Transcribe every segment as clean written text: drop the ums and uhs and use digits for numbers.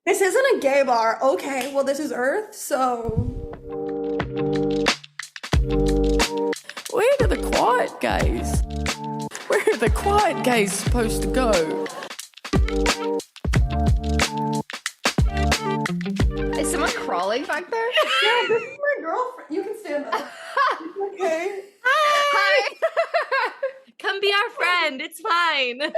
This isn't a gay bar. Okay, well, this is Earth, so. Where do the quiet gays? Where are the quiet gays supposed to go? Is someone crawling back there? Yeah, this is my girlfriend. You can stand up. Okay. Hi. Come be our friend. It's fine.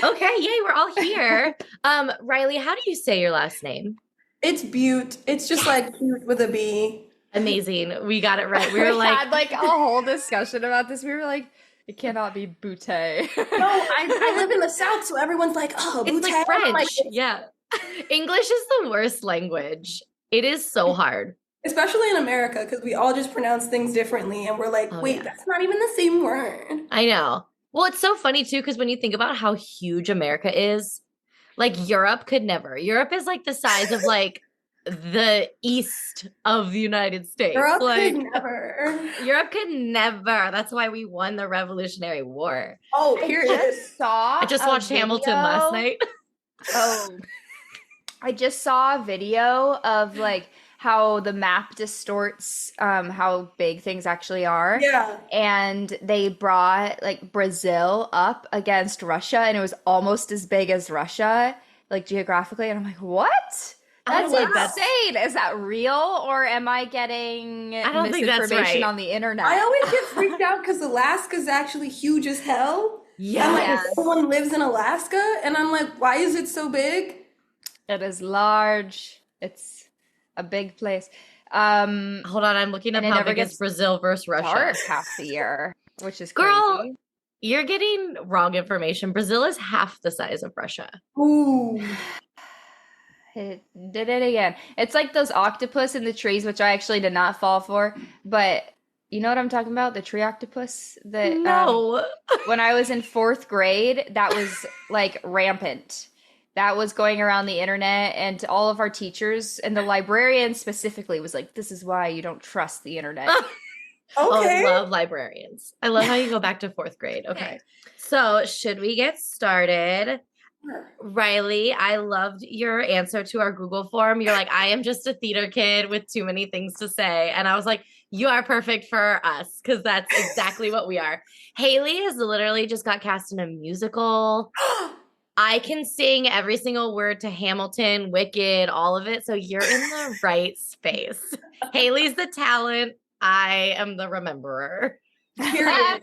Okay, yay, we're all here. Rylie, how do you say your last name? It's Bute. It's just like cute with a B. Amazing. We got it right. We were We like, had like a whole discussion about this. We were like, it cannot be Bute. No, I live in the South, so everyone's like, oh, it's Bute. like I'm French. Yeah. English is the worst language. It is so hard. Especially in America, because we all just pronounce things differently, and we're like, Oh, wait, yeah. that's not even the same word. I know. Well, it's so funny too, because when you think about how huge America is, like Europe could never. Europe is like the size of like the east of the United States. Europe like could never. Europe could never. That's why we won the Revolutionary War. Oh, I period. just saw. I just a watched Hamilton last video- night. Oh, I just saw a video of like how the map distorts how big things actually are. Yeah. And they brought like Brazil up against Russia, and it was almost as big as Russia, like geographically. And I'm like, what? I That's don't think that's- insane. Is that real, or am I getting I don't think that's misinformation right. on the internet? I always get freaked out because Alaska's actually huge as hell. And like, Yes. everyone lives in Alaska, and I'm like, why is it so big? It is large. It's a big place. Hold on, I'm looking up And it how never big is gets Brazil versus Russia. dark half the year, which is Girl, crazy. you're getting wrong information. Brazil is half the size of Russia. Ooh. It did it again. It's like those octopus in the trees, which I actually did not fall for. But you know what I'm talking about? The tree octopus that No. when I was in fourth grade, that was like rampant. That was going around the internet, and all of our teachers and the librarian specifically was like, "This is why you don't trust the internet." Oh, I Okay. love librarians. I love how you go back to fourth grade. Okay. So, should we get started? Rylie, I loved your answer to our Google form. You're like, I am just a theater kid with too many things to say. And I was like, you are perfect for us because that's exactly what we are. Haley has literally just got cast in a musical. I can sing every single word to Hamilton, Wicked, all of it. So you're in the right space. Haley's the talent. I am the rememberer. Period.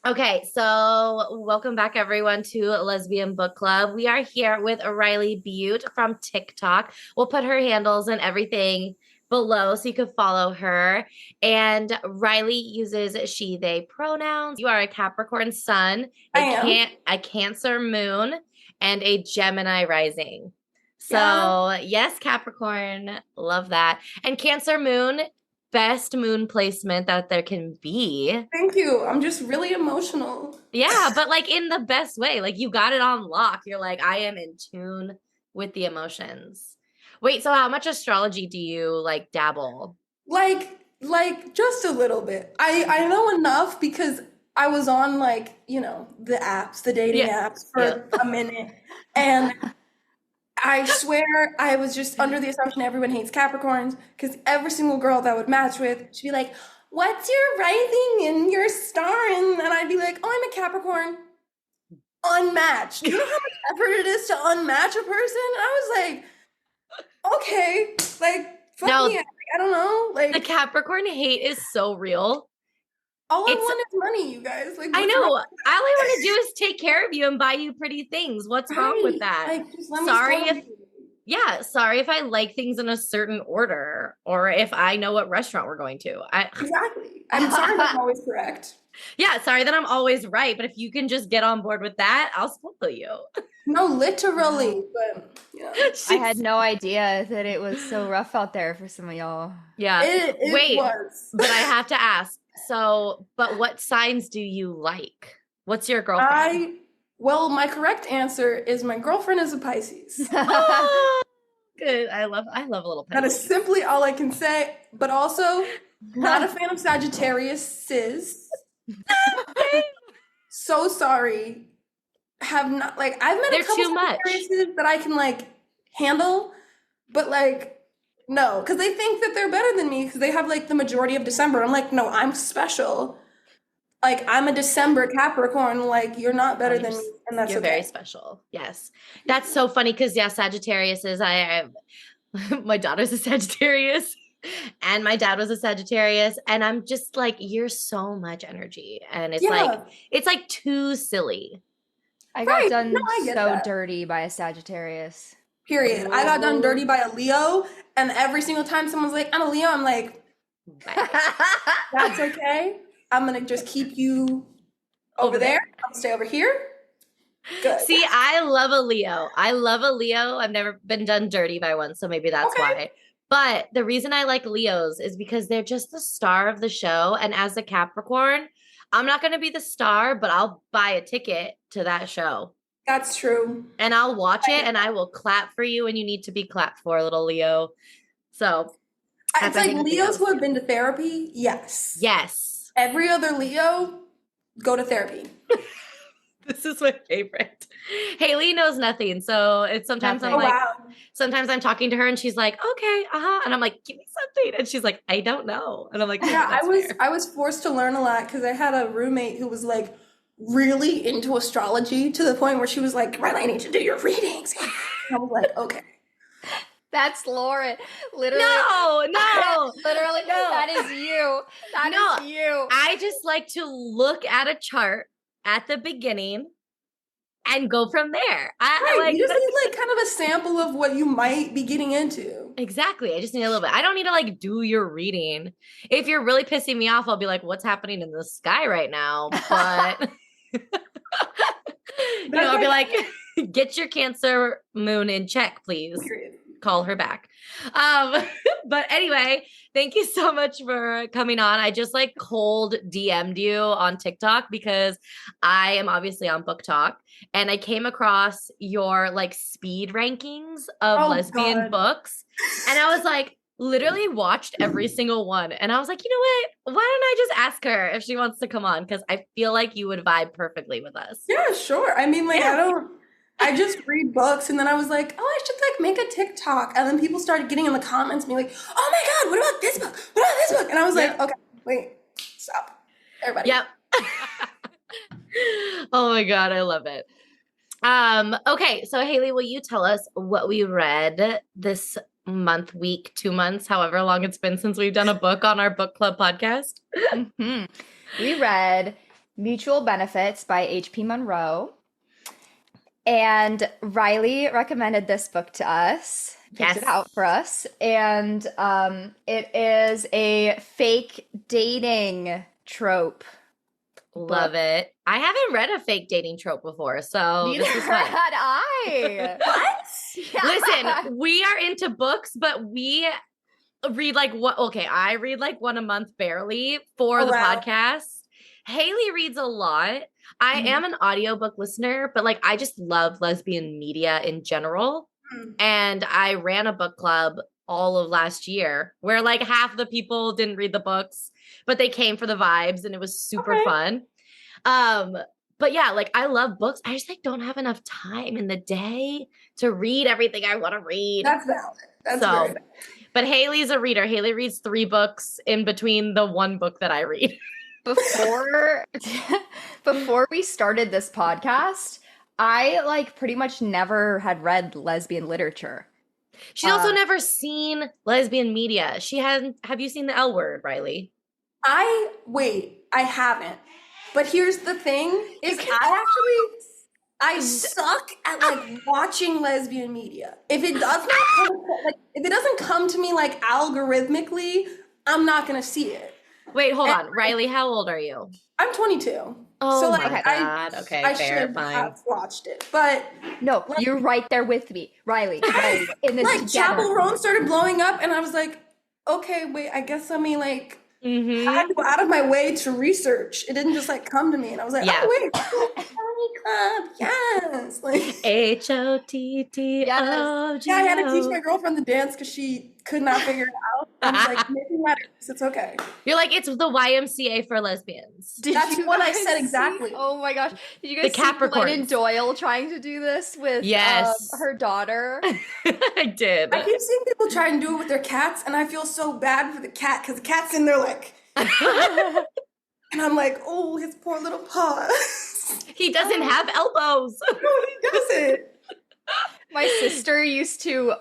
Okay, so welcome back everyone to Lesbian Book Club. We are here with Rylie Bute from TikTok. We'll put her handles and everything below so you can follow her. And Rylie uses she, they pronouns. You are a Capricorn sun, a Cancer moon, and a Gemini rising. So yes, Capricorn, love that. And Cancer moon, best moon placement that there can be. Thank you. I'm just really emotional. Yeah, but like in the best way. Like you got it on lock. You're like, I am in tune with the emotions. Wait, so how much astrology do you like dabble? Like just a little bit. I know enough because I was on like, the apps, the dating apps for a minute. And I swear I was just under the assumption everyone hates Capricorns because every single girl that I would match with, she'd be like, what's your rising and your star? And I'd be like, oh, I'm a Capricorn. Unmatched. You know how much effort it is to unmatch a person? And I was like, okay, like, fuck me. I don't know. Like, the Capricorn hate is so real. all I want is money, you guys. Like, I what's know. wrong All with I want to do is take care of you and buy you pretty things. What's wrong with that? Like, just let me Sorry spoil if you. sorry if I like things in a certain order or if I know what restaurant we're going to. Exactly. I'm sorry that I'm always correct. Yeah, sorry that I'm always right, but if you can just get on board with that, I'll spoil you. No, literally, but I had no idea that it was so rough out there for some of y'all. Yeah. it Wait, was. but I have to ask. So, but what signs do you like? What's your girlfriend? Well, my correct answer is my girlfriend is a Pisces. Oh, good. I love a little That is Pisces. simply all I can say, but also not a fan of Sagittarius sis. so sorry. Have not like I've met They're a couple too much. Sagittariuses that I can like handle, but like no, because they think that they're better than me because they have like the majority of December. I'm like, no, I'm special. Like I'm a December Capricorn. Like you're not better than me, and that's You're okay. very special. Yes, that's so funny because Sagittarius is I my daughter's a Sagittarius. And my dad was a Sagittarius, and I'm just like, you're so much energy, and it's like too silly. I got done I get that. dirty by a Sagittarius. Period. I got done dirty by a Leo, and every single time someone's like, I'm a Leo, I'm like, that's okay. I'm gonna just keep you over there. I'll stay over here. Good. See, I love a Leo. I've never been done dirty by one, so maybe that's why. But the reason I like Leos is because they're just the star of the show. And as a Capricorn, I'm not going to be the star, but I'll buy a ticket to that show. That's true. And I'll watch it and I will clap for you when you need to be clapped for, little Leo. So it's like Leos who have been to therapy. Yes. Yes. Every other Leo, go to therapy. This is my favorite. Haley knows nothing. So it's sometimes I'm like, sometimes I'm talking to her and she's like, okay, and I'm like, give me something. And she's like, I don't know. And I'm like, yeah, I was forced to learn a lot because I had a roommate who was like really into astrology to the point where she was like, Rylie, I need to do your readings. And I was like, okay. That's Lauren. Literally. No. Literally, no. That is you. That is you. I just like to look at a chart at the beginning and go from there. You just need like kind of a sample of what you might be getting into. Exactly. I just need a little bit. I don't need to like do your reading. If you're really pissing me off, I'll be like, what's happening in the sky right now? But I'll be like, get your Cancer moon in check, please. Call her back. But anyway, thank you so much for coming on. I just like cold DM'd you on TikTok because I am obviously on BookTok and I came across your like speed rankings of lesbian books. And I was like, literally watched every single one. And I was like, you know what? Why don't I just ask her if she wants to come on? Because I feel like you would vibe perfectly with us. Yeah, sure. I mean, like, I just read books and then I was like, oh, I should like make a TikTok. And then people started getting in the comments and be like, oh my God, what about this book? What about this book? And I was like, okay, wait, stop. Everybody. Yep. Oh my God, I love it. Okay, so Haley, will you tell us what we read this month, week, 2 months, however long it's been since we've done a book on our book club podcast? Mm-hmm. We read Mutual Benefits by HP Munro. And Rylie recommended this book to us, picked it out for us. And it is a fake dating trope. Love it. I haven't read a fake dating trope before, so this is fun. Had I. What? Yeah. Listen, we are into books, but we read like I read like one a month barely for the podcast. Haley reads a lot. I am an audiobook listener, but like I just love lesbian media in general. And I ran a book club all of last year where like half the people didn't read the books, but they came for the vibes and it was super fun. But yeah, like I love books. I just like don't have enough time in the day to read everything I want to read. That's valid. That's very valid. But Haley's a reader. Haley reads 3 books in between the one book that I read. Before we started this podcast, I like pretty much never had read lesbian literature. She's also never seen lesbian media. Have you seen The L Word, Rylie? I haven't. But here's the thing is I suck at like watching lesbian media. If it doesn't come to me like algorithmically, I'm not going to see it. Wait, hold on. Rylie, how old are you? I'm 22. Oh so, my God. Okay, I fair, should fine. have watched it. But no, you're right there with me, Rylie. In this like Chapel Roan started blowing up and I was like, okay, wait, I guess let me like I had to go out of my way to research. It didn't just like come to me. And I was like, oh wait, Club, yeah. dance. Like HOTTOGO. yeah, I had to teach my girlfriend the dance because she could not figure it out. I was like, making letters, it's okay. You're like, it's the YMCA for lesbians. That's what I said exactly. Oh my gosh. Did you guys see Glennon Doyle trying to do this with her daughter? I did. I keep seeing people try and do it with their cats, and I feel so bad for the cat because the cat's in there like, and I'm like, oh, his poor little paws. He doesn't have elbows. No, he doesn't. My sister used to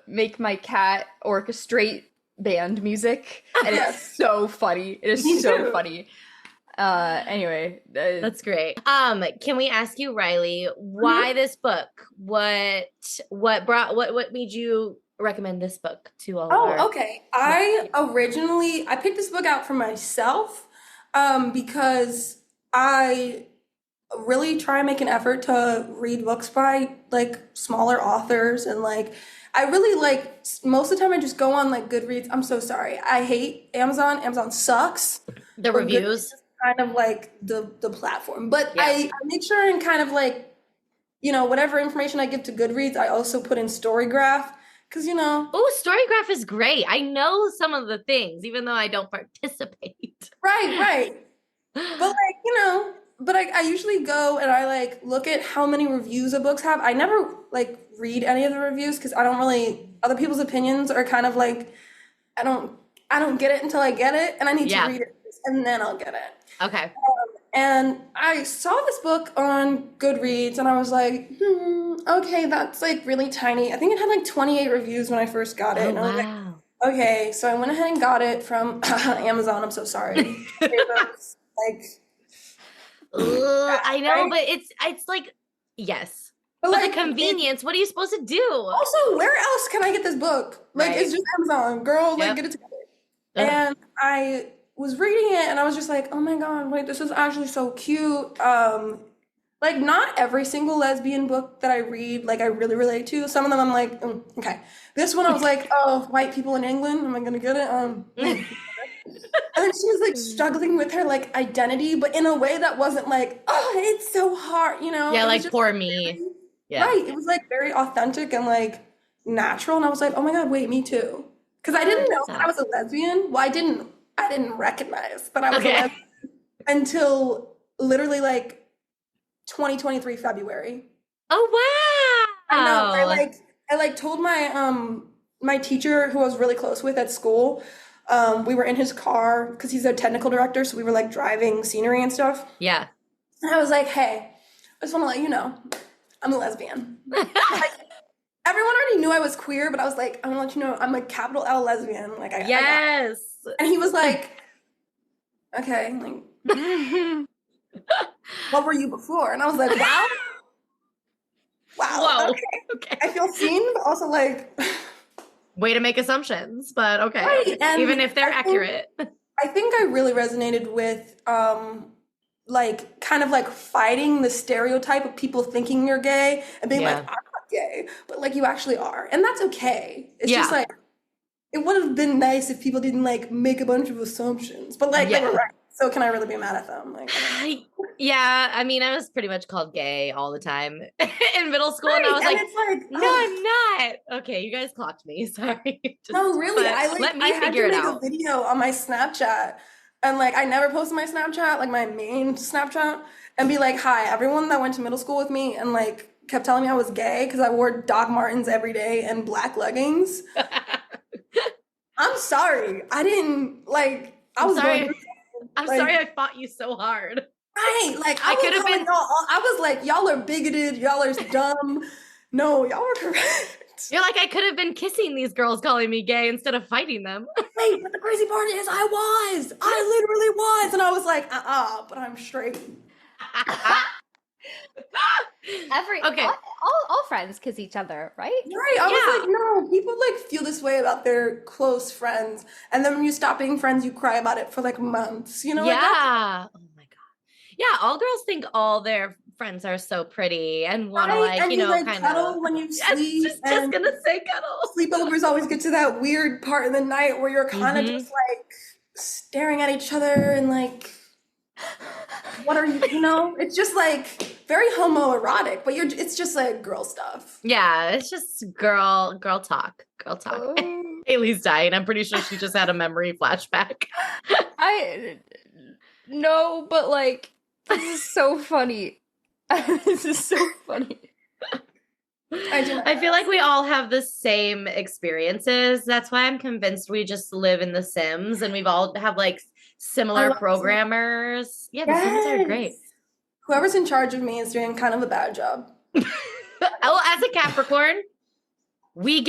make my cat orchestrate band music, and it's so funny. It is so funny. Anyway, that's great. Can we ask you, Rylie, why this book? What made you recommend this book to all of our... okay. I picked this book out for myself because I really try and make an effort to read books by like smaller authors, and like I really like most of the time I just go on like Goodreads. I'm so sorry. I hate Amazon. Amazon sucks. The reviews kind of like the platform. But I make sure and kind of like, you know, whatever information I give to Goodreads, I also put in Storygraph. Cause you know. Oh, Storygraph is great. I know some of the things, even though I don't participate. Right. But like, you know, but I usually go and I like look at how many reviews a books have. I never like read any of the reviews because I don't really, other people's opinions are kind of like, I don't get it until I get it, and I need to read it and then I'll get it. Okay. And I saw this book on Goodreads and I was like, okay, that's like really tiny. I think it had like 28 reviews when I first got it. Oh, and I was like, okay, so I went ahead and got it from Amazon. I'm so sorry. Like, I know, but it's like, yes. But like, the convenience, what are you supposed to do? Also, where else can I get this book? Like, it's just Amazon. Girl, like, get it together. And I was reading it and I was just like, oh my God, wait, this is actually so cute. Like, not every single lesbian book that I read, like, I really relate to. Some of them I'm like, okay. This one I was like, oh, white people in England, am I gonna get it? And then she was like struggling with her like identity, but in a way that wasn't like, oh, it's so hard, you know? Yeah, like poor me. Right. It was like very authentic and like natural. And I was like, oh my God, wait, me too. Because I didn't know that I was a lesbian. Well, I didn't recognize that I was a lesbian until literally like 2023 February. Oh wow. I know. I told my teacher who I was really close with at school. We were in his car because he's a technical director, so we were like driving scenery and stuff. Yeah. And I was like, hey, I just want to let you know, I'm a lesbian. Like, everyone already knew I was queer, but I was like, I want to let you know I'm a capital L lesbian. Like, yes. And he was like, okay, like, what were you before? And I was like, wow. Whoa. Okay. I feel seen, but also like... Way to make assumptions, but okay. Right. And even if they're accurate. I think I really resonated with like kind of like fighting the stereotype of people thinking you're gay and being like, I'm not gay, but like you actually are. And that's okay. It's just like, it would have been nice if people didn't like make a bunch of assumptions, but like they were right. So can I really be mad at them? Like, yeah, I mean, I was pretty much called gay all the time in middle school, and I was like, no, I'm not. Okay, you guys clocked me. Sorry. No, really. Let me figure it out. I had to make a video on my Snapchat, and like I never posted my Snapchat, like my main Snapchat, and be like, hi, everyone that went to middle school with me and like kept telling me I was gay because I wore Doc Martens every day and black leggings. I'm sorry. I didn't like. I'm sorry I fought you so hard. Right, like I could have been. I was like, y'all are bigoted. Y'all are dumb. No, y'all are correct. You're like, I could have been kissing these girls calling me gay instead of fighting them. Wait, but the crazy part is, I literally was, and I was like, but I'm straight. All friends kiss each other, right? Right. I was like, no, people like feel this way about their close friends, and then when you stop being friends, you cry about it for like months. You know? Yeah. Oh my God. Yeah. All girls think all their friends are so pretty and want to like, you know, like kind cuddle of when you sleep. Just gonna say cuddle. Sleepovers always get to that weird part in the night where you're kind of just like staring at each other and like, what are you? You know, it's just like very homoerotic, but it's just like girl stuff. Yeah, it's just girl talk. Oh. Haley's dying. I'm pretty sure she just had a memory flashback. No, but like, this is so funny. This is so funny. I feel like we all have the same experiences. That's why I'm convinced we just live in The Sims and we've all have like similar programmers. Yeah, The Sims are great. Whoever's in charge of me is doing kind of a bad job. Oh, as a Capricorn, wait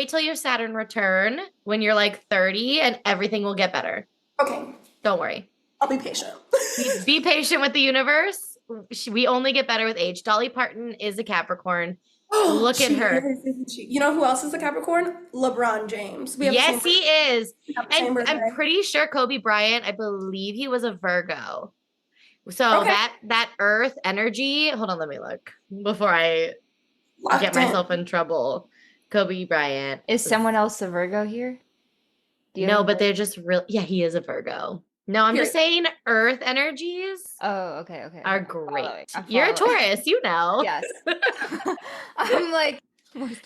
till your Saturn return when you're like 30 and everything will get better. Okay. Don't worry. I'll be patient. Be patient with the universe. We only get better with age. Dolly Parton is a Capricorn. Look at her. You know who else is a Capricorn? LeBron James. Yes, he is. And I'm pretty sure Kobe Bryant, I believe he was a Virgo. So that earth energy, hold on, let me look before I get myself in trouble. Kobe Bryant. Is someone else a Virgo here? No, but they're just real. Yeah, he is a Virgo. No, I'm just saying earth energies. Oh, okay. Are great. You're a Taurus, you know. Yes. I'm like,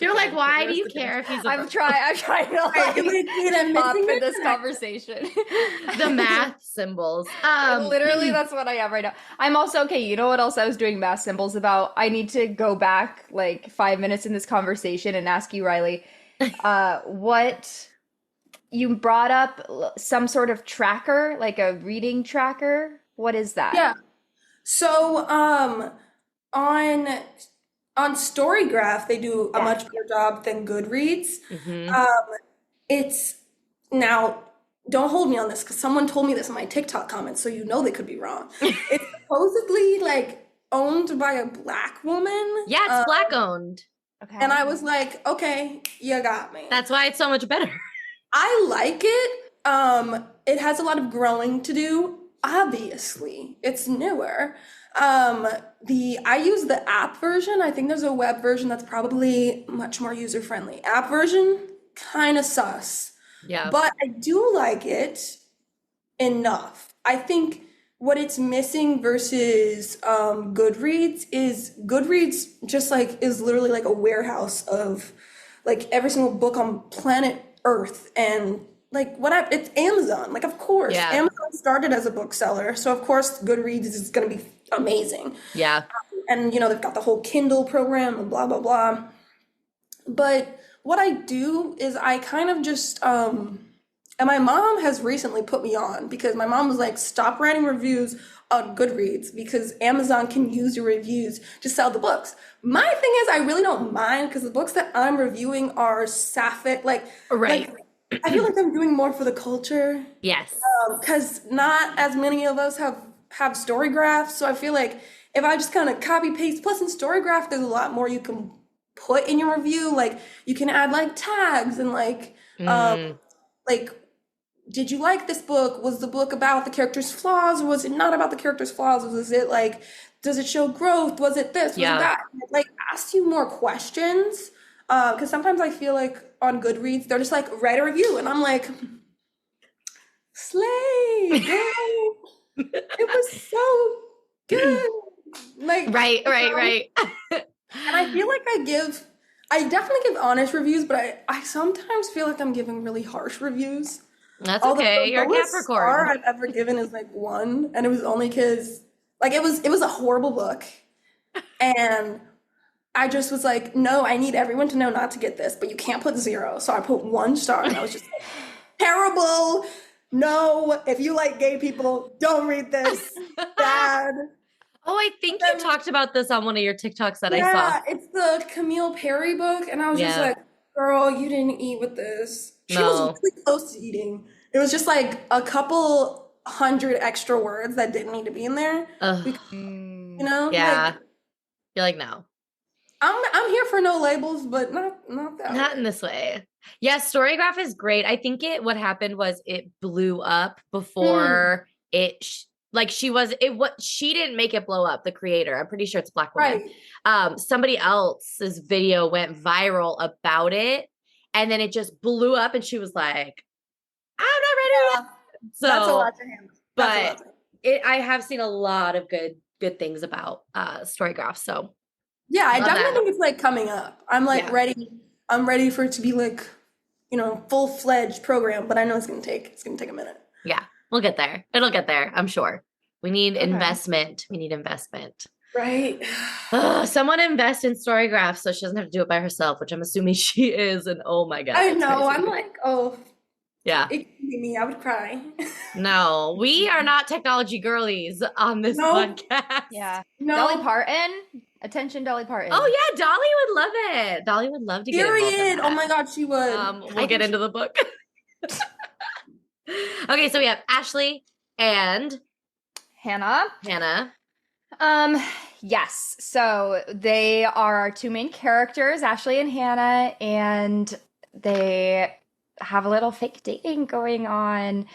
you're like, why do you care if he's a I'm trying to like talk for this conversation. The math symbols. Literally, that's what I have right now. I'm also, okay, you know what else I was doing math symbols about? I need to go back like 5 minutes in this conversation and ask you, Rylie, what... You brought up some sort of tracker, like a reading tracker. What is that? Yeah. So on Storygraph, they do a much better job than Goodreads. It's now, don't hold me on this because someone told me this in my TikTok comments, so you know they could be wrong. It's supposedly like owned by a Black woman. Yeah, it's Black owned. Okay. And I was like, okay, you got me. That's why it's so much better. I like it. It has a lot of growing to do. Obviously, it's newer. I use the app version. I think there's a web version that's probably much more user friendly. App version, kind of sus. Yeah. But I do like it enough. I think what it's missing versus Goodreads just like is literally like a warehouse of like every single book on planet Earth and like it's Amazon. Like, of course, Amazon started as a bookseller, so of course Goodreads is going to be amazing. Yeah, and they've got the whole Kindle program and blah blah blah. But what I do is I kind of just and my mom has recently put me on because my mom was like, stop writing reviews on Goodreads because Amazon can use your reviews to sell the books. My thing is, I really don't mind because the books that I'm reviewing are sapphic, like I feel like I'm doing more for the culture. Yes. Because not as many of us have Storygraph, so I feel like if I just kind of copy paste, plus in Storygraph, there's a lot more you can put in your review. Like you can add like tags and like did you like this book? Was the book about the character's flaws? Or was it not about the character's flaws? Was it like, does it show growth? Was it this? Was it that? Like, ask you more questions. Because sometimes I feel like on Goodreads, they're just like, write a review. And I'm like, slay, girl. It was so good. Like, right. And I feel like I definitely give honest reviews, but I sometimes feel like I'm giving really harsh reviews. That's okay. You're a Capricorn. Star I've ever given is like 1, and it was only because like it was a horrible book, and I just was like, no, I need everyone to know not to get this, but you can't put 0, so I put 1 star, and I was just like, terrible. No, if you like gay people, don't read this. Bad. Oh, I think you talked about this on one of your TikToks that I saw. Yeah, it's the Camille Perry book, and I was just like, girl, you didn't eat with this. She was really close to eating. It was just like a couple 100 extra words that didn't need to be in there. Because, Yeah. You're like, no. I'm here for no labels, but not that. Not in this way. Yeah, Storygraph is great. I think what happened was it blew up before she didn't make it blow up, the creator. I'm pretty sure it's a Black woman. Right. Somebody else's video went viral about it, and then it just blew up, and she was like, I'm not ready. So that's a lot to handle. But I have seen a lot of good good things about Storygraph. So yeah, I love definitely that. think it's like coming up. I'm like Yeah. ready. I'm ready for it to be like, full-fledged program, but I know it's gonna take a minute. Yeah, we'll get there. It'll get there, I'm sure. We need Okay. investment. We need investment. Right. Someone invest in Storygraph so she doesn't have to do it by herself, which I'm assuming she is. And oh my God. I that's know. crazy. I'm like, oh, Yeah. it could be me. I would cry. No, we are not technology girlies on this No. podcast. Yeah. No. Dolly Parton. Attention, Dolly Parton. Oh yeah, Dolly would love it. Dolly would love to get involved in Period. that. Oh my God, she would. We'll get into the book. Okay, so we have Ashley and Hannah. Hannah. Yes. So they are our two main characters, Ashley and Hannah, and they have a little fake dating going on.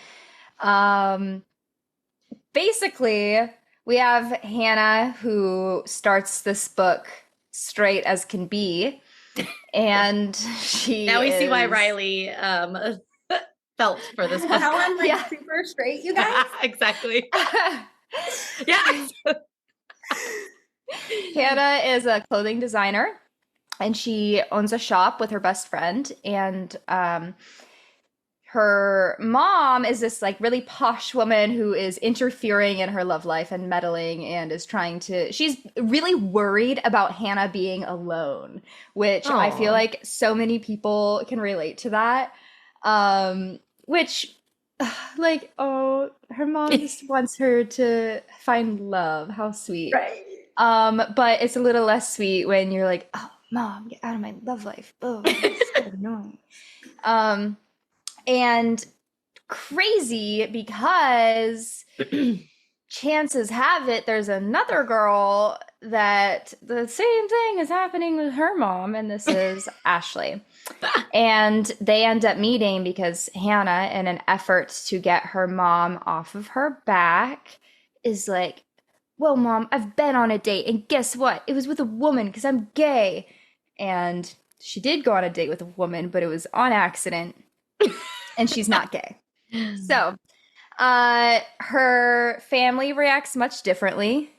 Basically, we have Hannah who starts this book straight as can be, and she Now we see why is- Rylie felt for this book. How I'm like Yeah. super straight, you guys. Exactly. Yeah. Hannah is a clothing designer, and she owns a shop with her best friend, and her mom is this like really posh woman who is interfering in her love life and meddling and is she's really worried about Hannah being alone, which I feel Aw. like so many people can relate to that. Which like, oh, her mom just wants her to find love. How sweet. Right. But it's a little less sweet when you're like, oh, mom, get out of my love life. Oh, it's so annoying. And crazy because chances have it there's another girl that the same thing is happening with her mom, and this is Ashley. And they end up meeting because Hannah, in an effort to get her mom off of her back, is like, well, mom, I've been on a date, and guess what? It was with a woman because I'm gay. And she did go on a date with a woman, but it was on accident. And she's not gay. So her family reacts much differently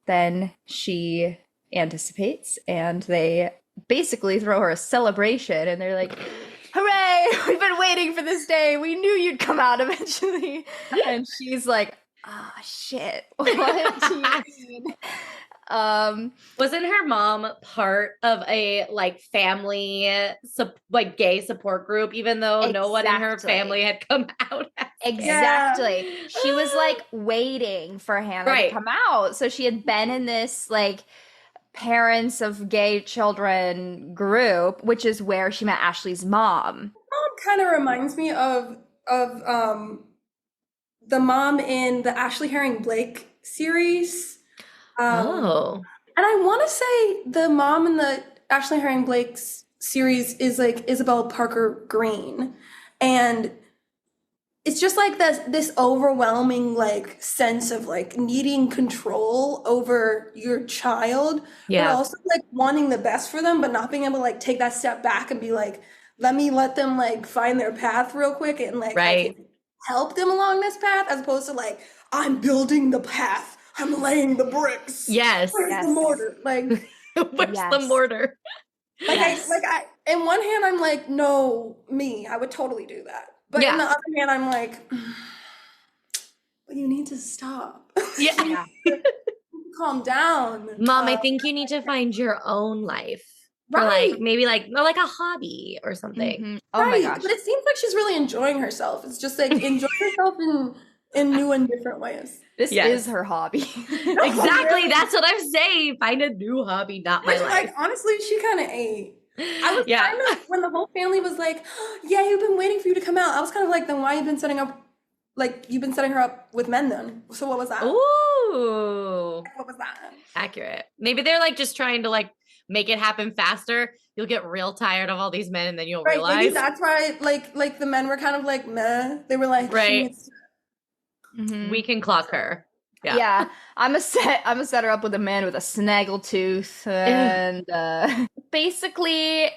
than she anticipates. And they basically throw her a celebration. And they're like, hooray, we've been waiting for this day. We knew you'd come out eventually. And she's like, oh, shit. What do you mean? Wasn't her mom part of a like family gay support group, even though no one in her Exactly. family had come out as gay? Exactly. She was like waiting for Hannah Right. to come out. So she had been in this like parents of gay children group, which is where she met Ashley's mom. Mom kind of reminds me of the mom in the Ashley Herring Blake series. Oh. And I want to say the mom in the Ashley Herring Blake series is like Isabel Parker Green. And it's just like this overwhelming like sense of like needing control over your child, but also like wanting the best for them, but not being able to like take that step back and be like, let them like find their path real quick and like I can help them along this path, as opposed to like, I'm building the path. I'm laying the bricks. Yes. Where's the mortar? Like, where's the mortar? Like I in one hand I'm like, no, me, I would totally do that. But in the other hand I'm like, but you need to stop. Yeah. Calm down. Mom, I think you need to find your own life. Right. Or like maybe like a hobby or something. Mm-hmm. Oh my gosh. But it seems like she's really enjoying herself. It's just like enjoy herself in new and different ways. This is her hobby. Exactly. That's what I'm saying. Find a new hobby, not my life. Like, honestly, she kind of ate. I was kind of, when the whole family was like, oh, yeah, you've been waiting for you to come out. I was kind of like, then why you've been setting her up with men then? So what was that? Ooh. What was that? Accurate. Maybe they're like just trying to like make it happen faster. You'll get real tired of all these men and then you'll realize. Maybe that's why like the men were kind of like meh. They were like, we can clock her. Yeah. I'm gonna set her up with a man with a snaggle tooth, and basically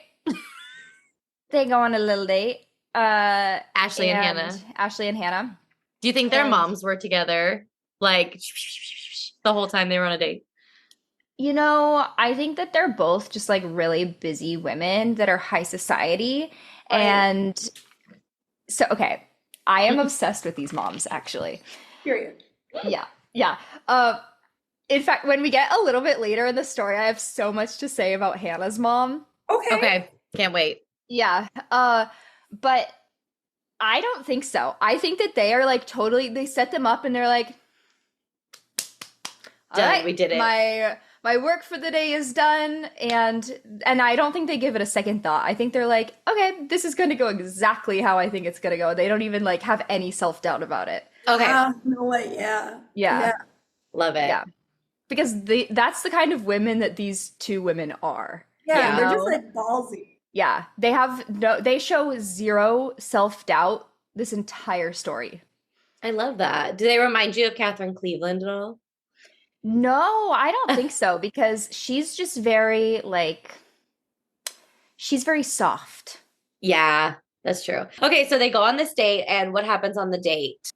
they go on a little date. Ashley and Hannah. Ashley and Hannah. Do you think their moms were together? Like the whole time they were on a date? You know, I think that they're both just like really busy women that are high society. Right. And so, okay, I am obsessed with these moms, actually. Period. Yeah, yeah. In fact, when we get a little bit later in the story, I have so much to say about Hannah's mom. Okay. Can't wait. Yeah. But I don't think so. I think that they are like totally, they set them up and they're like, all Done. right, We did it. My work for the day is done, and I don't think they give it a second thought. I think they're like, okay, this is going to go exactly how I think it's going to go. They don't even like have any self-doubt about it. Okay. No way. Yeah. Yeah. Love it. Yeah. Because that's the kind of women that these two women are. Yeah, You they're know? just like ballsy. Yeah. They show zero self-doubt this entire story. I love that. Do they remind you of Catherine Cleveland at all? No, I don't think so, because she's just very like, she's very soft. Yeah, that's true. Okay, so they go on this date, and what happens on the date?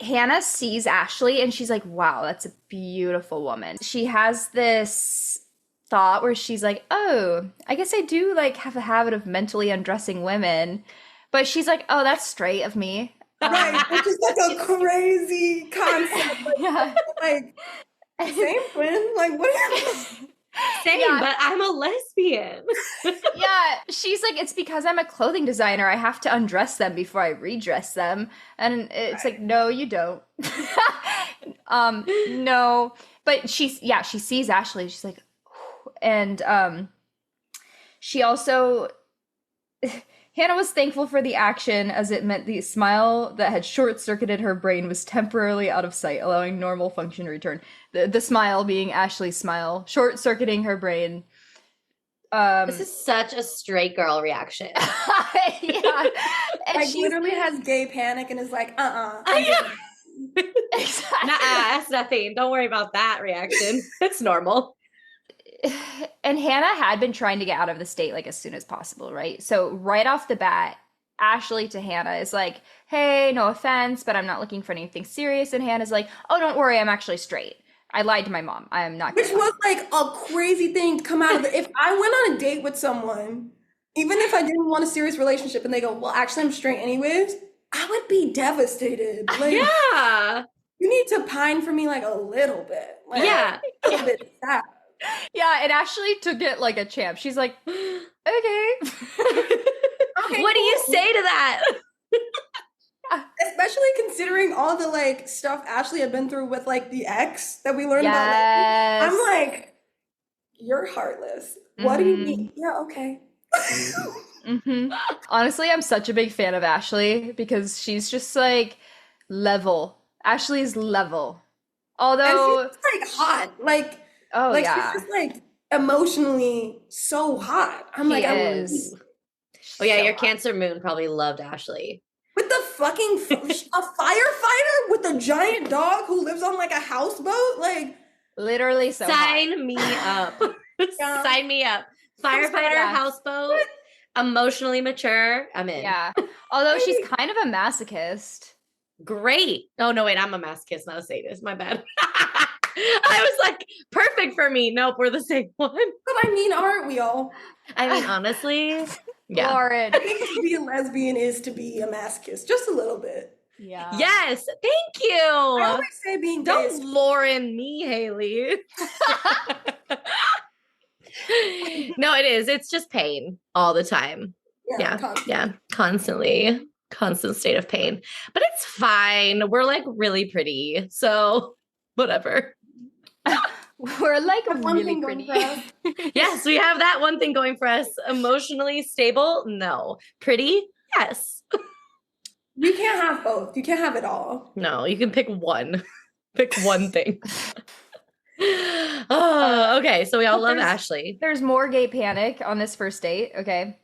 Hannah sees Ashley and she's like, wow, that's a beautiful woman. She has this thought where she's like, oh, I guess I do like have a habit of mentally undressing women. But she's like, oh, that's straight of me. Right, which is like a crazy concept. Like, Yeah. like same twin. Like what? Same, Yeah. but I'm a lesbian. Yeah, she's like, it's because I'm a clothing designer. I have to undress them before I redress them. And it's like, no, you don't. No. But she sees Ashley. She's like, and she also, Hannah was thankful for the action as it meant the smile that had short-circuited her brain was temporarily out of sight, allowing normal function to return. The smile being Ashley's smile, short-circuiting her brain. This is such a straight girl reaction. Yeah. And Like she literally has gay panic and is like, exactly. Nuh-uh, that's nothing. Don't worry about that reaction. It's normal. And Hannah had been trying to get out of the state like as soon as possible, right? So right off the bat, Ashley to Hannah is like, hey, no offense, but I'm not looking for anything serious. And Hannah's like, oh, don't worry, I'm actually straight. I lied to my mom. I am not. which was like a crazy thing to come out of it. If I went on a date with someone, even if I didn't want a serious relationship, and they go, well, actually, I'm straight anyways, I would be devastated. Like, Yeah. you need to pine for me like a little bit. Like, Yeah. a little bit sad. Yeah, and Ashley took it like a champ. She's like, okay. Okay, What do you cool. say to that? Especially considering all the like stuff Ashley had been through with like the ex that we learned about. Yes. I'm like, you're heartless. What do you mean? Yeah, okay. Honestly, I'm such a big fan of Ashley because she's just like level. Ashley's level. Although, And she's like hot. Like, oh like yeah, she's just like emotionally so hot. I'm she like, I want is. to be Oh yeah, So your hot. Cancer moon probably loved Ashley. with the fucking a firefighter with a giant dog who lives on like a houseboat. Like, Literally so hot. Sign me up. Yeah. Sign me up. Firefighter, Yeah. houseboat, emotionally mature. I'm in. Yeah. Although she's kind of a masochist. Great. Oh no, wait, I'm a masochist, not a sadist. My bad. I was like, perfect for me. Nope, we're the same one. but I mean, aren't we all? I mean, honestly, yeah. Lauren. I think to be a lesbian is to be a masochist, just a little bit. Yeah. Yes, thank I you. always say being gay is Don't Lauren me, Haley. No, it is. It's just pain all the time. Yeah. constant. Yeah. Constantly. Constant state of pain. But it's fine. We're like really pretty. So whatever. We're like Have one really thing going pretty. for us. Yes, we have that one thing going for us. Emotionally stable? No. Pretty? Yes. You can't have both. You can't have it all. No, you can pick one. Pick one thing. Oh, okay. So we all love There's- Ashley. There's more gay panic on this first date, okay?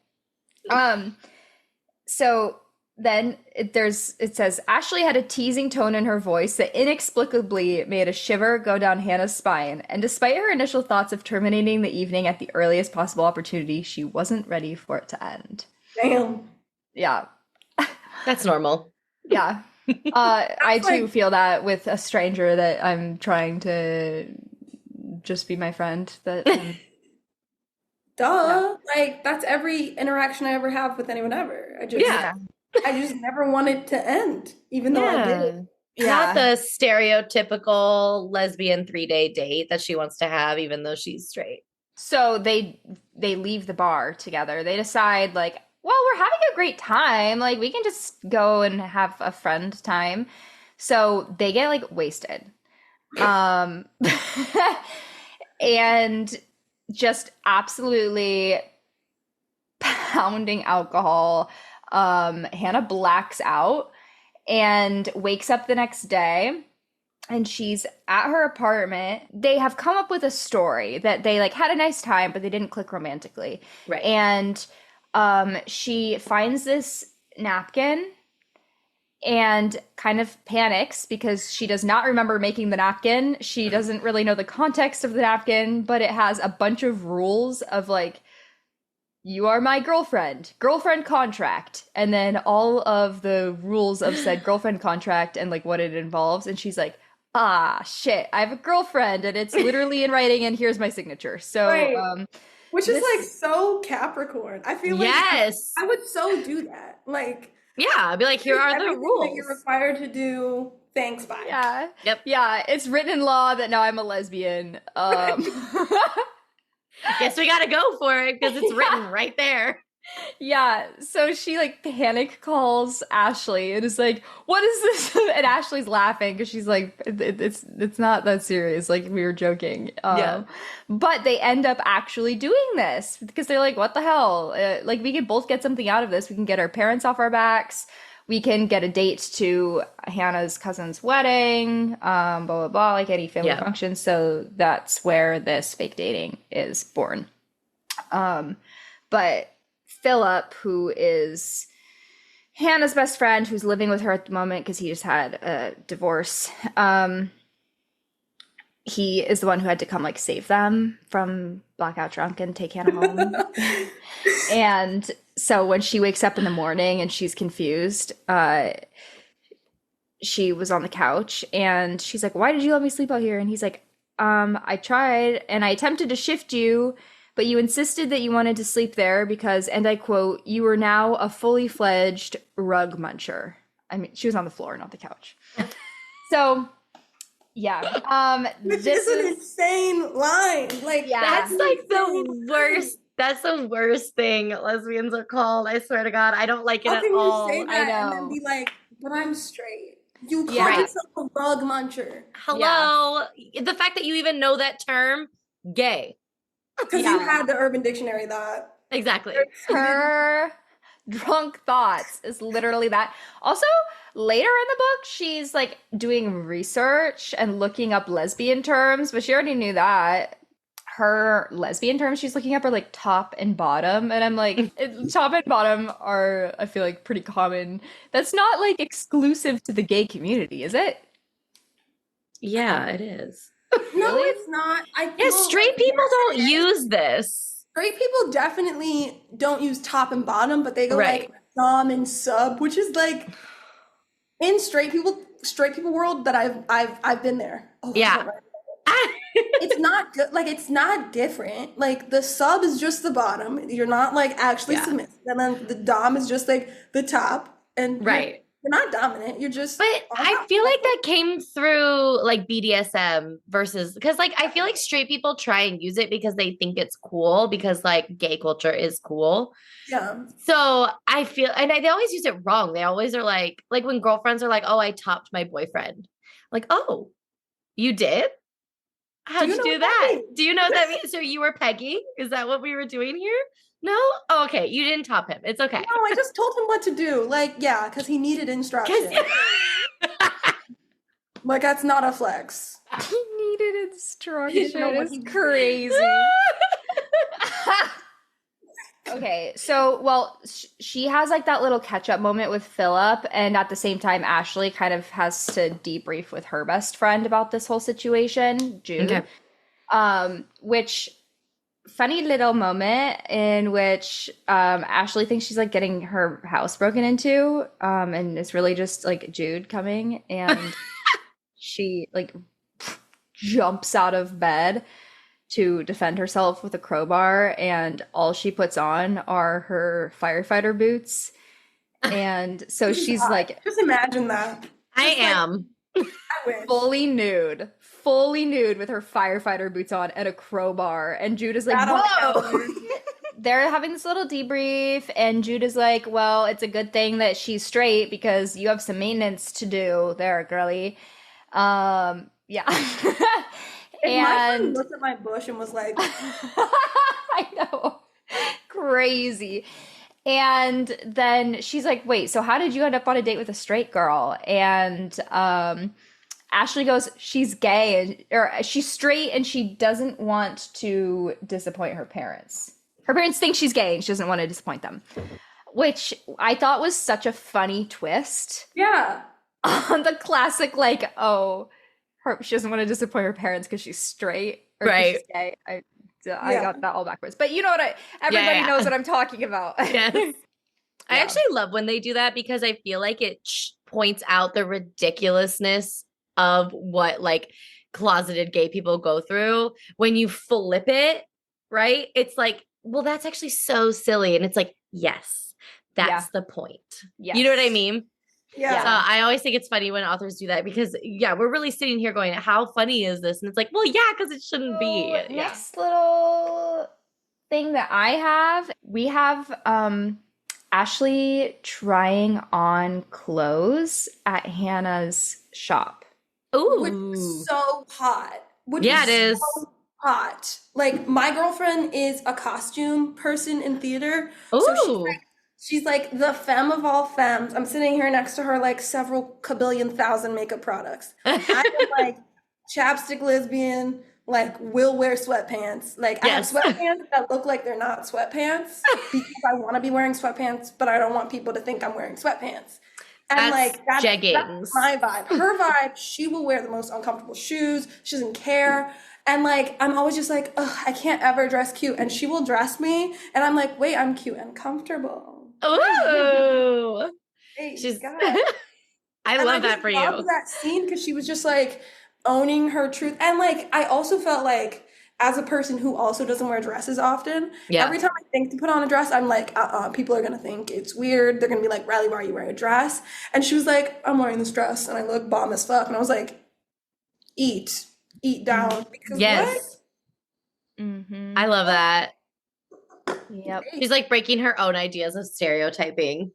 So then it says Ashley had a teasing tone in her voice that inexplicably made a shiver go down Hannah's spine, and despite her initial thoughts of terminating the evening at the earliest possible opportunity, she wasn't ready for it to end. Damn. Yeah. That's normal. Yeah. I too like- feel that with a stranger that I'm trying to just be my friend. That Duh. Like that's every interaction I ever have with anyone ever. Yeah. I just never want it to end, even though I did. Not the stereotypical lesbian 3-day date that she wants to have, even though she's straight. So they leave the bar together. They decide like, well, we're having a great time. Like we can just go and have a friend time. So they get like wasted. And just absolutely pounding alcohol. Hannah blacks out and wakes up the next day. And she's at her apartment. They have come up with a story that they like had a nice time, but they didn't click romantically. Right. And she finds this napkin and kind of panics because she does not remember making the napkin. She doesn't really know the context of the napkin, but it has a bunch of rules of like, you are my girlfriend contract, and then all of the rules of said girlfriend contract and like what it involves. And she's like, ah, shit, I have a girlfriend and it's literally in writing and here's my signature. So, Right. Which is like so Capricorn. I feel like Yes. I would so do that. Like, Yeah, I'd be like, here are the everything rules. that you're required to do. Thanks, bye. yeah. Yep. Yeah, it's written in law that now I'm a lesbian. Guess we gotta go for it because it's written right there. Yeah, so she like panic calls Ashley and is like, "What is this?" And Ashley's laughing because she's like, "It's not that serious. Like we were joking." Yeah. But they end up actually doing this because they're like, "What the hell? Like we can both get something out of this. We can get our parents off our backs. We can get a date to Hannah's cousin's wedding. Blah blah blah. Like any family function." So that's where this fake dating is born. But Philip, who is Hannah's best friend, who's living with her at the moment because he just had a divorce, he is the one who had to come like save them from blackout drunk and take Hannah home. And so when she wakes up in the morning and she's confused, she was on the couch and she's like, "Why did you let me sleep out here?" And he's like, I tried and I attempted to shift you, but you insisted that you wanted to sleep there because, and I quote, "you are now a fully fledged rug muncher." I mean, she was on the floor, not the couch. So, yeah. Which is an insane line. Like, That's like the worst. That's the worst thing lesbians are called. I swear to God, I don't like it how at can all. you say that I know. and then be like, "But I'm straight"? You call Yeah. yourself a rug muncher Hello, the fact that you even know that term, gay. because you had the Urban Dictionary that. Exactly. Her drunk thoughts is literally that. Also, later in the book, she's like doing research and looking up lesbian terms, but she already knew that. Her lesbian terms she's looking up are like top and bottom, and I'm like, top and bottom are, I feel like, pretty common. That's not like exclusive to the gay community, is it? Yeah, it is. No, Really? it's not. Yeah, straight people don't use this. Straight people definitely don't use top and bottom, but they go Right. like dom and sub, which is like in straight people world that I've been there. Oh, Yeah. It's not good. Like it's not different. Like the sub is just the bottom. You're not like actually submissive, and then the dom is just like the top. And Right. you're not dominant. You're just. But on I top. feel like that came through like BDSM versus because like I feel like straight people try and use it because they think it's cool because like gay culture is cool. Yeah. So I feel and they always use it wrong. They always are like when girlfriends are like, "Oh, I topped my boyfriend." Like, "Oh, you did? How'd you do that? Do you know what that means? So you were pegging? Is that what we were doing here? No? Oh, okay. You didn't top him. It's okay." No, I just told him what to do. Like, yeah, because he needed instruction. Like that's not a flex. He needed instruction. know what It's he- crazy. Okay, so well, she has like that little catch-up moment with Philip, and at the same time, Ashley kind of has to debrief with her best friend about this whole situation, Jude. Okay. Which funny little moment in which Ashley thinks she's like getting her house broken into, and it's really just like Jude coming, and she like jumps out of bed to defend herself with a crowbar, and all she puts on are her firefighter boots. And so she's like just imagine that. I am. I wish. fully nude with her firefighter boots on and a crowbar. And Jude is like, whoa. They're having this little debrief, and Jude is like, well, it's a good thing that she's straight because you have some maintenance to do there, girly. Yeah. If my friend looked at my bush and was like, I know. Crazy. And then she's like, wait, so how did you end up on a date with a straight girl? And Ashley goes, she's gay, or she's straight, and she doesn't want to disappoint her parents. Her parents think she's gay, and she doesn't want to disappoint them, which I thought was such a funny twist. yeah. On the classic, like, she doesn't want to disappoint her parents because she's straight, or 'cause Right. she's gay. I got that all backwards. But you know what? Everybody knows what I'm talking about. Yes. I actually love when they do that because I feel like it points out the ridiculousness of what like closeted gay people go through. When you flip it, right? It's like, well, that's actually so silly. And it's like, yes, that's the point. Yes. You know what I mean? Yeah. So I always think it's funny when authors do that because, we're really sitting here going, how funny is this? And it's like, well, yeah, because it shouldn't be. Next little thing that I have, we have Ashley trying on clothes at Hannah's shop. Ooh. Which is so hot. It is. So hot. Like, my girlfriend is a costume person in theater. Ooh. So she's like the femme of all femmes. I'm sitting here next to her like several kabillion thousand makeup products. I'm like chapstick lesbian, like will wear sweatpants. Like I have sweatpants that look like they're not sweatpants because I want to be wearing sweatpants, but I don't want people to think I'm wearing sweatpants. And that's my vibe. Her vibe, she will wear the most uncomfortable shoes. She doesn't care. And like, I'm always just like, ugh, I can't ever dress cute. And she will dress me. And I'm like, wait, I'm cute and comfortable. Ooh. Hey, I love that for you. I love that scene because she was just like owning her truth. And like, I also felt like, as a person who also doesn't wear dresses often, every time I think to put on a dress, I'm like, people are going to think it's weird. They're going to be like, Rylie, why are you wearing a dress? And she was like, I'm wearing this dress and I look bomb as fuck. And I was like, eat down. Because what? Mm-hmm. I love that. Yep. She's like breaking her own ideas of stereotyping.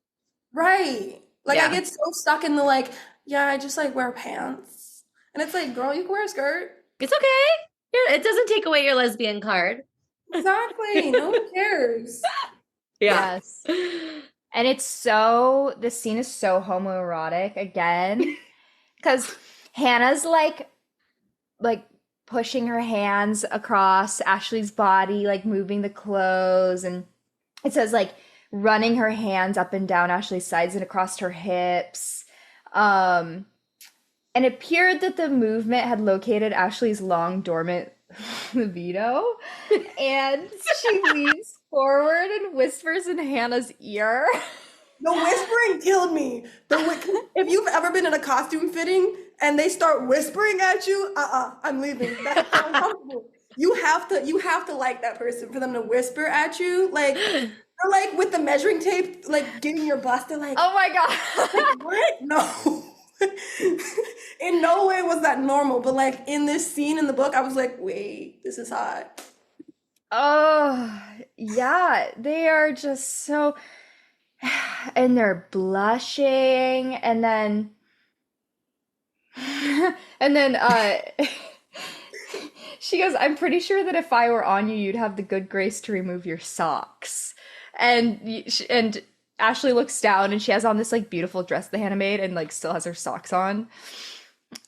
Right. Like I get so stuck in the like, I just like wear pants. And it's like, girl, you can wear a skirt. It's okay. It doesn't take away your lesbian card. Exactly. No one cares. Yes. And this scene is so homoerotic again. Because Hannah's like pushing her hands across Ashley's body, like moving the clothes. And it says like running her hands up and down Ashley's sides and across her hips. And it appeared that the movement had located Ashley's long dormant libido. And she leans forward and whispers in Hannah's ear. The whispering killed me. If you've ever been in a costume fitting and they start whispering at you, I'm leaving. That's uncomfortable. You have to like that person for them to whisper at you. Like, they're like with the measuring tape, like getting your bust. They're like, oh my God. Like, what? No. In no way was that normal. But like in this scene in the book, I was like, wait, this is hot. Oh, yeah. They are just so... And they're blushing, and then she goes, I'm pretty sure that if I were on you, you'd have the good grace to remove your socks. And Ashley looks down, and she has on this like beautiful dress that Hannah made, and like still has her socks on.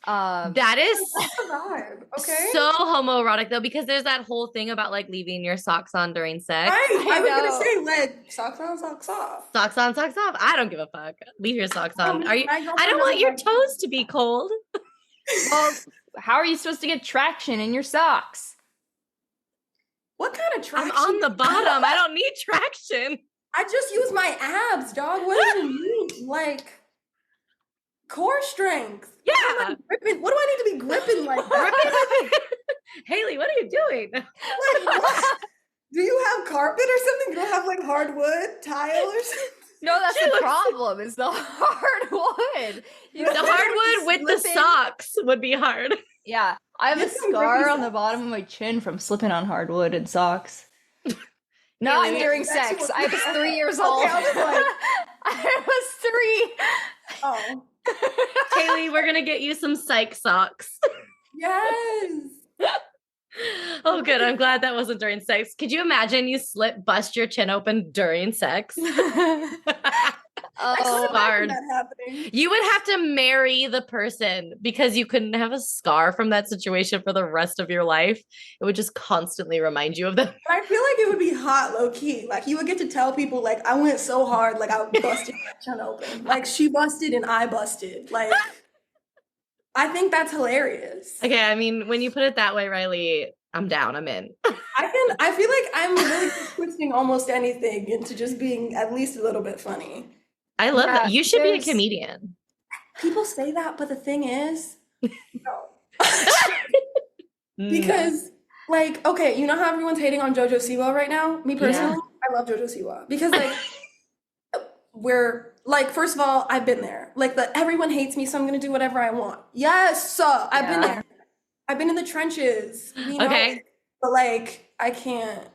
That is That's the vibe. Okay. so homoerotic though, because there's that whole thing about like leaving your socks on during sex. Right. I was gonna say like socks on, socks off. Socks on, socks off. I don't give a fuck. Leave your socks on. I don't want your like toes to be cold. Well, how are you supposed to get traction in your socks? What kind of traction. I'm on the bottom. I don't need traction. I just use my abs, dog. What do you mean? Like core strength. Yeah. What do I need to be gripping like that? Haley, what are you doing? Like, what? Do you have carpet or something? You don't have like hardwood tile or something? No, that's the problem. Is the hardwood. The hardwood with the socks would be hard. Yeah, I have a Get some scar grippy on the socks. bottom of my chin from slipping on hardwood and socks. Not Really? during That's sex. what- I was 3 years Okay, old. I was like- I was 3. Oh. Haley, we're gonna get you some psych socks. Yes. Oh, good. I'm glad that wasn't during sex. Could you imagine you bust your chin open during sex? I couldn't Oh, imagine hard. that happening. You would have to marry the person because you couldn't have a scar from that situation for the rest of your life. It would just constantly remind you of them. I feel like it would be hot, low key. Like you would get to tell people, like I went so hard, like I busted my chin open. Like she busted and I busted. Like I think that's hilarious. Okay, I mean, when you put it that way, Rylie, I'm down. I'm in. I feel like I'm really twisting almost anything into just being at least a little bit funny. I love Yeah, that. You should be a there's- comedian. People say that, but the thing is, no. No. Because, like, okay, you know how everyone's hating on JoJo Siwa right now? Me personally, I love JoJo Siwa because, like, we're like, first of all, I've been there. Like, everyone hates me, so I'm gonna do whatever I want. Yes, I've been Yeah. there. I've been in the trenches. You know? Okay. But like, I can't.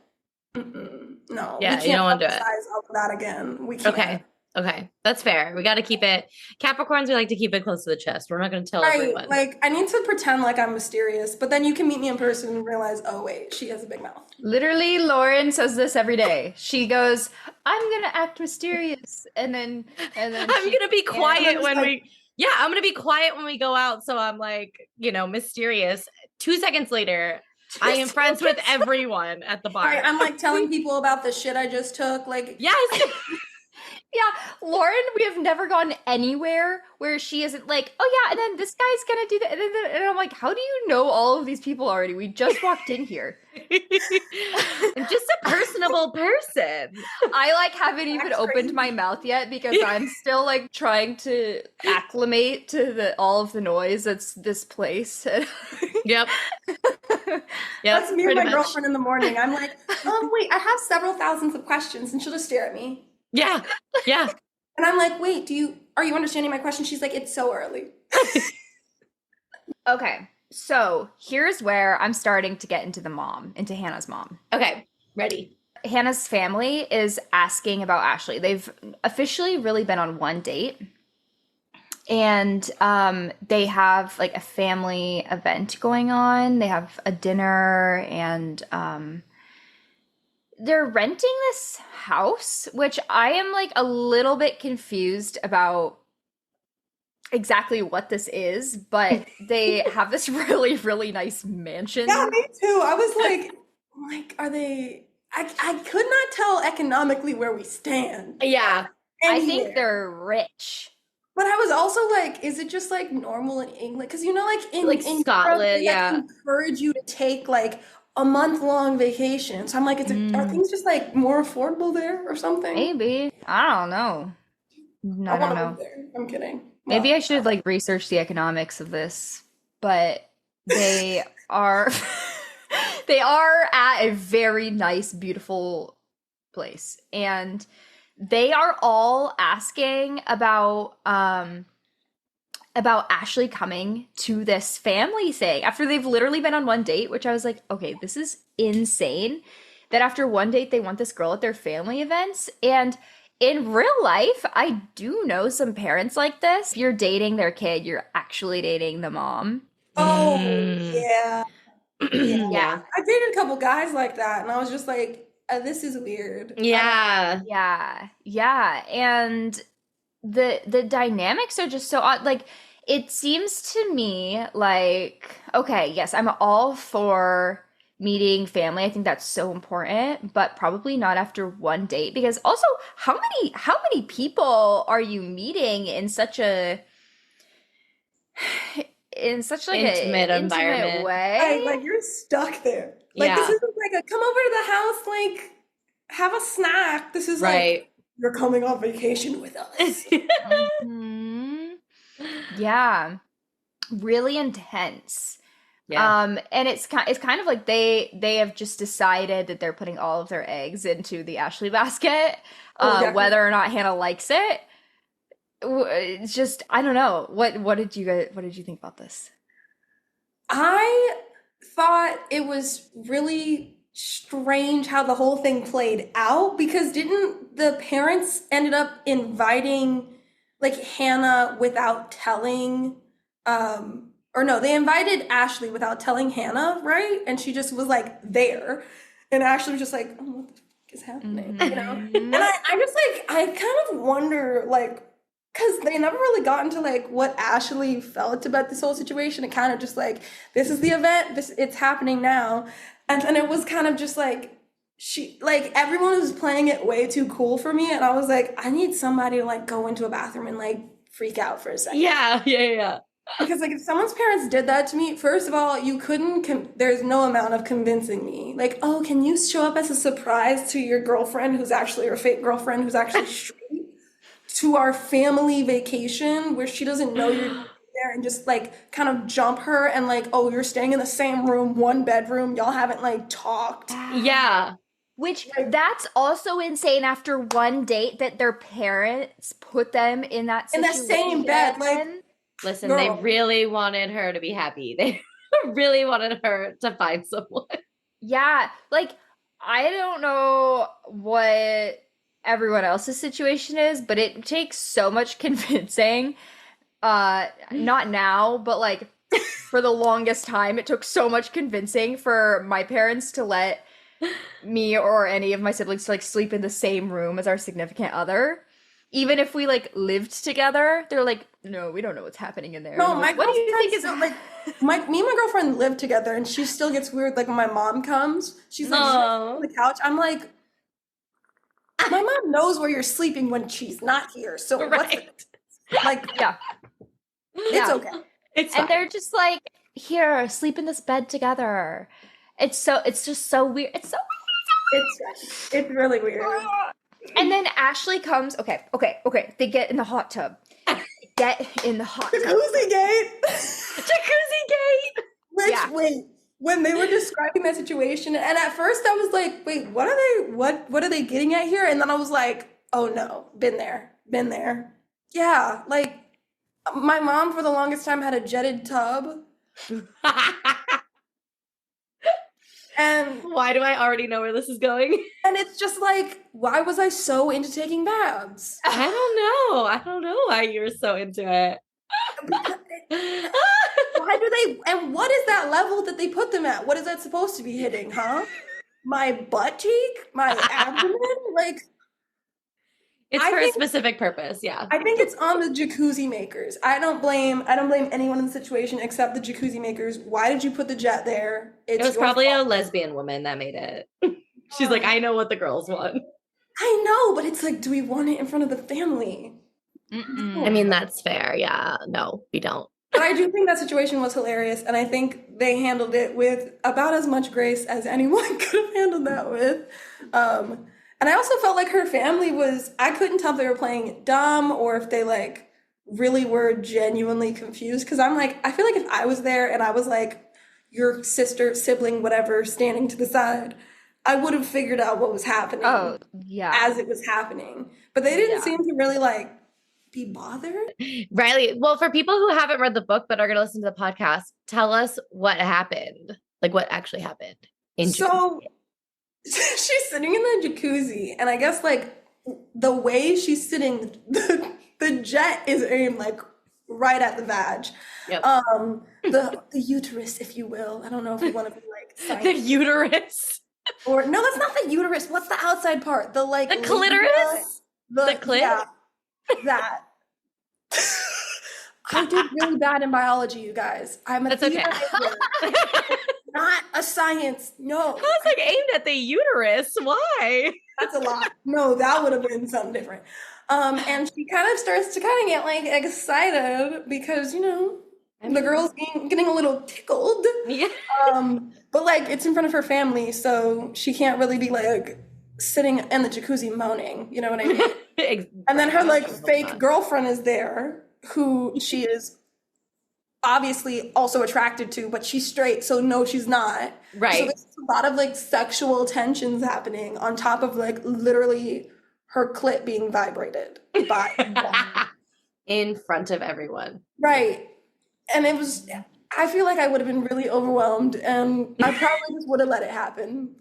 No. Yeah, we can't you don't wanna do it. emphasize all of that again. We can't. Okay. That's fair. We got to keep it. Capricorns, we like to keep it close to the chest. We're not going to tell Right, everyone. like I need to pretend like I'm mysterious, but then you can meet me in person and realize, oh wait, she has a big mouth. literally, Lauren says this every day. She goes, "I'm gonna act mysterious," and then I'm going to be I'm quiet just when like- I'm going to be quiet when we go out. So I'm like, mysterious. 2 seconds later, I am friends with everyone at the bar. Right, I'm like telling people about the shit I just took. Like, Yes. Yeah, Lauren, we have never gone anywhere where she isn't like, "Oh yeah," and then this guy's gonna do that, and I'm like, "How do you know all of these people already? We just walked in here." I'm just a personable person. I like haven't even That's opened crazy. my mouth yet because I'm still like trying to acclimate to all of the noise that's this place. Yep. that's me and pretty my much. girlfriend in the morning. I'm like, wait, I have several thousands of questions, and she'll just stare at me. Yeah. And I'm like, wait, are you understanding my question? She's like, it's so early. Okay, so here's where I'm starting to get into Hannah's mom. Okay. Ready. Hannah's family is asking about Ashley. They've officially really been on one date. And they have like a family event going on. They have a dinner and they're renting this house, which I am like a little bit confused about exactly what this is, but they have this really, really nice mansion. Yeah, me too. I was like, are they? I could not tell economically where we stand. Yeah. I think anywhere. they're rich. But I was also like, is it just like normal in England? Because like in Scotland, Europe, they, yeah. encourage you to take like a month-long vacation. So I'm like, are things just like more affordable there or something? Maybe. I don't know. I don't wanna know. live there. I'm kidding. Maybe Well, I should like research the economics of this, but they are they are at a very nice, beautiful place, and they are all asking about Ashley coming to this family thing after they've literally been on one date, which I was like, okay, this is insane. That after one date they want this girl at their family events. And in real life, I do know some parents like this. If you're dating their kid, you're actually dating the mom. Oh, Mm. yeah. Yeah. I dated a couple guys like that, and I was just like, this is weird. Yeah. Yeah. And the dynamics are just so odd. Like, it seems to me like, okay, yes, I'm all for meeting family. I think that's so important, but probably not after one date, because also how many people are you meeting in such a like Intimate a environment. intimate way? Like you're stuck there. Like, this isn't like a come over to the house, like, have a snack. This is like, you're coming on vacation with us. Yeah. Really intense. Yeah. And it's kind of like they have just decided that they're putting all of their eggs into the Ashley basket, whether or not Hannah likes it. It's just, I don't know. What did you think about this? I thought it was really strange how the whole thing played out, because didn't the parents ended up inviting like Hannah without telling or no, they invited Ashley without telling Hannah, right? And she just was like there. And Ashley was just like, oh, what the fuck is happening? You know? And I just like, I kind of wonder, like, because they never really got into like what Ashley felt about this whole situation. It kind of just like, this is the event, it's happening now. And then it was kind of just like, everyone was playing it way too cool for me. And I was like, I need somebody to like go into a bathroom and like freak out for a second. Yeah. Because like if someone's parents did that to me, first of all, you couldn't, there's no amount of convincing me. Like, oh, can you show up as a surprise to your girlfriend who's actually your fake girlfriend who's actually straight to our family vacation where she doesn't know you're there, and just like kind of jump her and like, oh, you're staying in the same room, one bedroom, y'all haven't like talked. Yeah. Which that's also insane after one date that their parents put them in that situation. In the same bed, like. Listen, they really wanted her to be happy. They really wanted her to find someone. Yeah, like, I don't know what everyone else's situation is, but it takes so much convincing. Not now, but like for the longest time, it took so much convincing for my parents to let me or any of my siblings to like sleep in the same room as our significant other. Even if we like lived together, they're like, no, we don't know what's happening in there. No, like, what do you think is like? Me and my girlfriend live together, and she still gets weird. Like when my mom comes, she's like on the couch. I'm like, my mom knows where you're sleeping when she's not here. So what's it? Like, it's okay. It's fine. And they're just like, here, sleep in this bed together. It's just so weird. It's so weird. It's really weird. And then Ashley comes. Okay. They get in the hot tub. Jacuzzi gate. Wait. When they were describing that situation, and at first I was like, wait, what are they getting at here? And then I was like, oh no, been there. Yeah, like my mom for the longest time had a jetted tub. And why do I already know where this is going? And it's just like, why was I so into taking baths? I don't know why you're so into it. Why do they, and what is that level that they put them at? What is that supposed to be hitting, huh? My butt cheek? My abdomen? Like, it's for a specific purpose, yeah. I think it's on the jacuzzi makers. I don't blame anyone in the situation except the jacuzzi makers. Why did you put the jet there? It was probably a lesbian woman that made it. She's like, I know what the girls want. I know, but it's like, do we want it in front of the family? I mean, that's fair. Yeah, no, we don't. But I do think that situation was hilarious, and I think they handled it with about as much grace as anyone could have handled that with. And I also felt like her family I couldn't tell if they were playing it dumb or if they like really were genuinely confused. Cause I'm like, I feel like if I was there and I was like your sister, sibling, whatever, standing to the side, I would have figured out what was happening as it was happening. But they didn't seem to really like be bothered. Rylie, well, for people who haven't read the book but are going to listen to the podcast, tell us what happened. Like what actually happened. She's sitting in the jacuzzi, and I guess like the way she's sitting, the jet is aimed like right at the vag. Yep. The uterus, if you will. I don't know if you want to be like science. The uterus. Or no, that's not the uterus. What's the outside part? The like the clitoris? The clit? Yeah, that. I did really bad in biology, you guys. I'm a theater major. Not a science. No. I was like aimed at the uterus. Why? That's a lot. No, that would have been something different. And she kind of starts to kind of get like excited because, you know, the girl's getting a little tickled. Yeah. But like it's in front of her family, so she can't really be like sitting in the jacuzzi moaning, you know what I mean? And then her like fake girlfriend is there, who she is obviously also attracted to, but she's straight, so no, she's not. Right. So there's a lot of like sexual tensions happening on top of like literally her clit being vibrated by in front of everyone. right. And it was, I feel like I would have been really overwhelmed, and I probably just would have let it happen.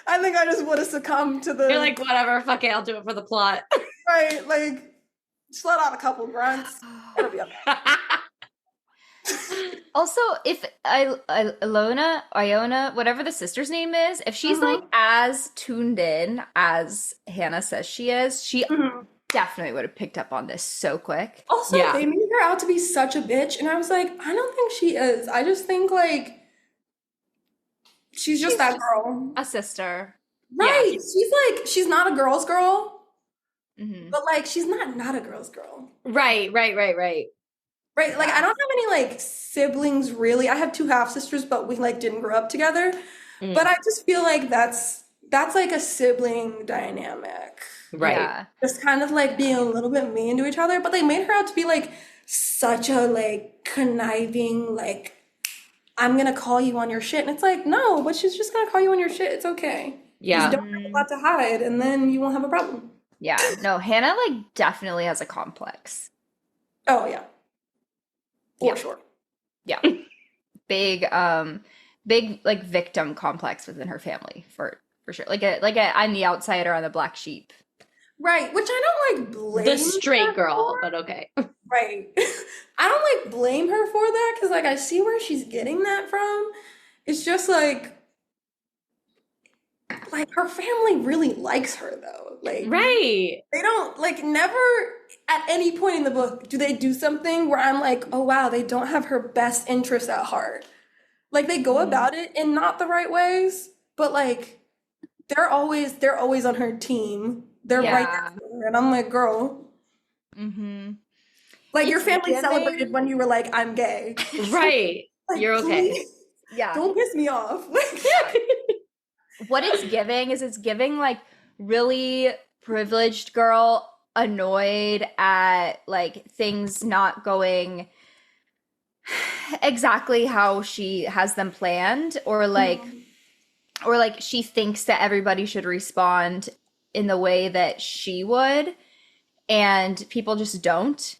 I think I just would have succumbed to the. You're like, whatever, fuck it, I'll do it for the plot. Right, like, just let out a couple grunts. It'll be okay. Also, if Iona, whatever the sister's name is, if she's like as tuned in as Hannah says she is, she definitely would have picked up on this so quick. Also, they made her out to be such a bitch, and I was like, I don't think she is. I just think like she's just that girl, a sister, right? Yeah. She's not a girl's girl, but like she's not a girl's girl. Right. Like I don't have any like siblings really. I have 2 half sisters, but we like didn't grow up together. But I just feel like that's like a sibling dynamic. Right. Yeah. Just kind of like being a little bit mean to each other, but they made her out to be like such a like conniving, like, I'm gonna call you on your shit. And it's like, no, but she's just gonna call you on your shit. It's okay. Yeah. You don't have a lot to hide, and then you won't have a problem. Yeah. No, Hannah like definitely has a complex. Oh yeah. For sure. Yeah. Big like victim complex within her family for sure. Like a I'm the outsider on the black sheep. Right, which I don't like blame the straight her girl, for. but okay. Right. I don't like blame her for that, because like I see where she's getting that from. It's just like her family really likes her though. Like right. They don't like never at any point in the book do they do something where I'm like, oh wow, they don't have her best interests at heart. Like they go about it in not the right ways, but like they're always on her team. They're right there for her. And I'm like, girl. Like your family celebrated when you were like, I'm gay. Right. Like, you're okay. please, Yeah. don't piss me off. What it's giving like really privileged girl annoyed at like things not going exactly how she has them planned, or like she thinks that everybody should respond in the way that she would, and people just don't,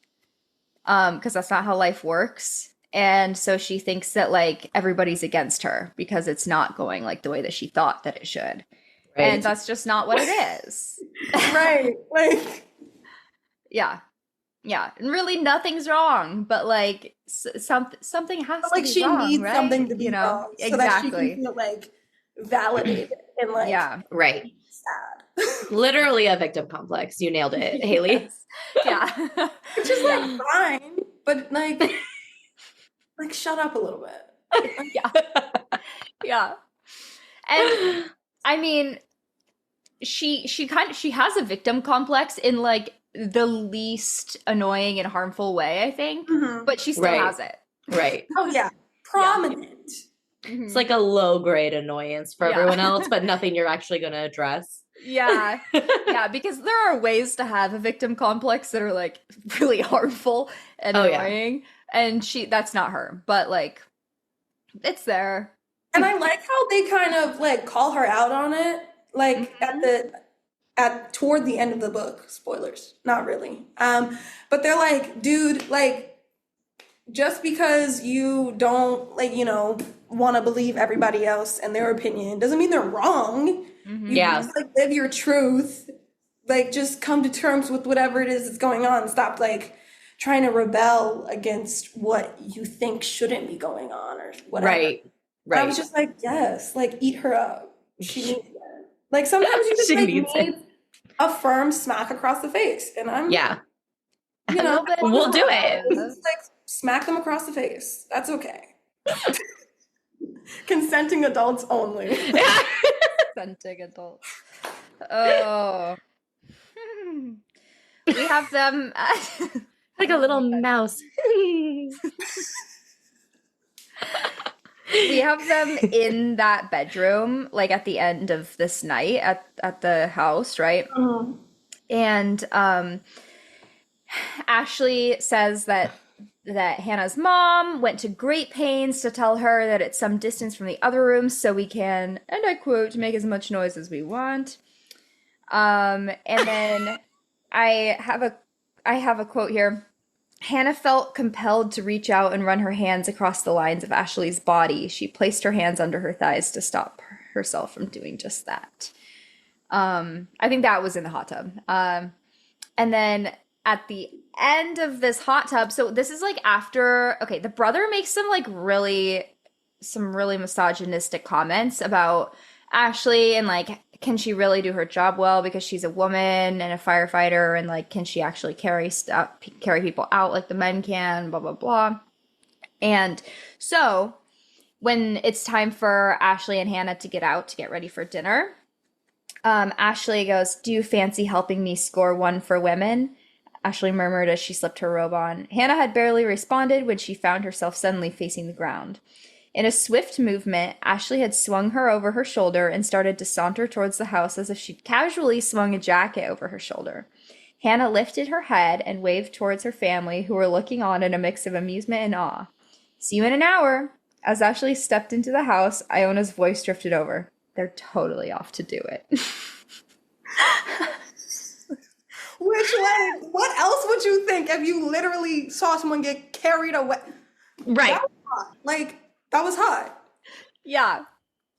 because that's not how life works. And so she thinks that like everybody's against her because it's not going like the way that she thought that it should. Right. And that's just not what it is. Right. Like, yeah. And really nothing's wrong, but like something has to be she wrong, needs right? something to be wrong, so exactly. that she can feel like validated and like right. sad. Literally a victim complex. You nailed it, Haley. Yeah. It's just like fine, but like shut up a little bit. Yeah. And I mean, she has a victim complex in like the least annoying and harmful way, I think, but she still has it. Right. Oh yeah. Prominent. It's like a low grade annoyance for everyone else, but nothing you're actually going to address. Yeah. Yeah, because there are ways to have a victim complex that are like really harmful and annoying. And that's not her, but like it's there. And I like how they kind of like call her out on it, like toward the end of the book. Spoilers, not really. But they're like, dude, like just because you don't like, want to believe everybody else and their opinion doesn't mean they're wrong. You just like live your truth. Like just come to terms with whatever it is that's going on. Stop like trying to rebel against what you think shouldn't be going on or whatever. Right. I was just like, yes, like eat her up. She needs it. Like sometimes you just like need a firm smack across the face, and I'm we'll do it. Just, like smack them across the face. That's okay. Consenting adults only. Consenting adults. Oh. We have them Like a little mouse. We have them in that bedroom, like at the end of this night at the house, right? And Ashley says that Hannah's mom went to great pains to tell her that it's some distance from the other rooms so we can, and I quote, make as much noise as we want. And then I have a quote here. Hannah felt compelled to reach out and run her hands across the lines of Ashley's body. She placed her hands under her thighs to stop herself from doing just that. I think that was in the hot tub. And then at the end of this hot tub, so this is like after, okay, the brother makes some really misogynistic comments about Ashley and like, can she really do her job well because she's a woman and a firefighter, and like, can she actually carry people out like the men can, blah, blah, blah. And so when it's time for Ashley and Hannah to get out to get ready for dinner, Ashley goes, "Do you fancy helping me score one for women?" Ashley murmured as she slipped her robe on. Hannah had barely responded when she found herself suddenly facing the ground. In a swift movement, Ashley had swung her over her shoulder and started to saunter towards the house as if she'd casually swung a jacket over her shoulder. Hannah lifted her head and waved towards her family, who were looking on in a mix of amusement and awe. "See you in an hour." As Ashley stepped into the house, Iona's voice drifted over. "They're totally off to do it." Which, like, what else would you think if you literally saw someone get carried away? Right. That was hot. Like, that was hot. Yeah.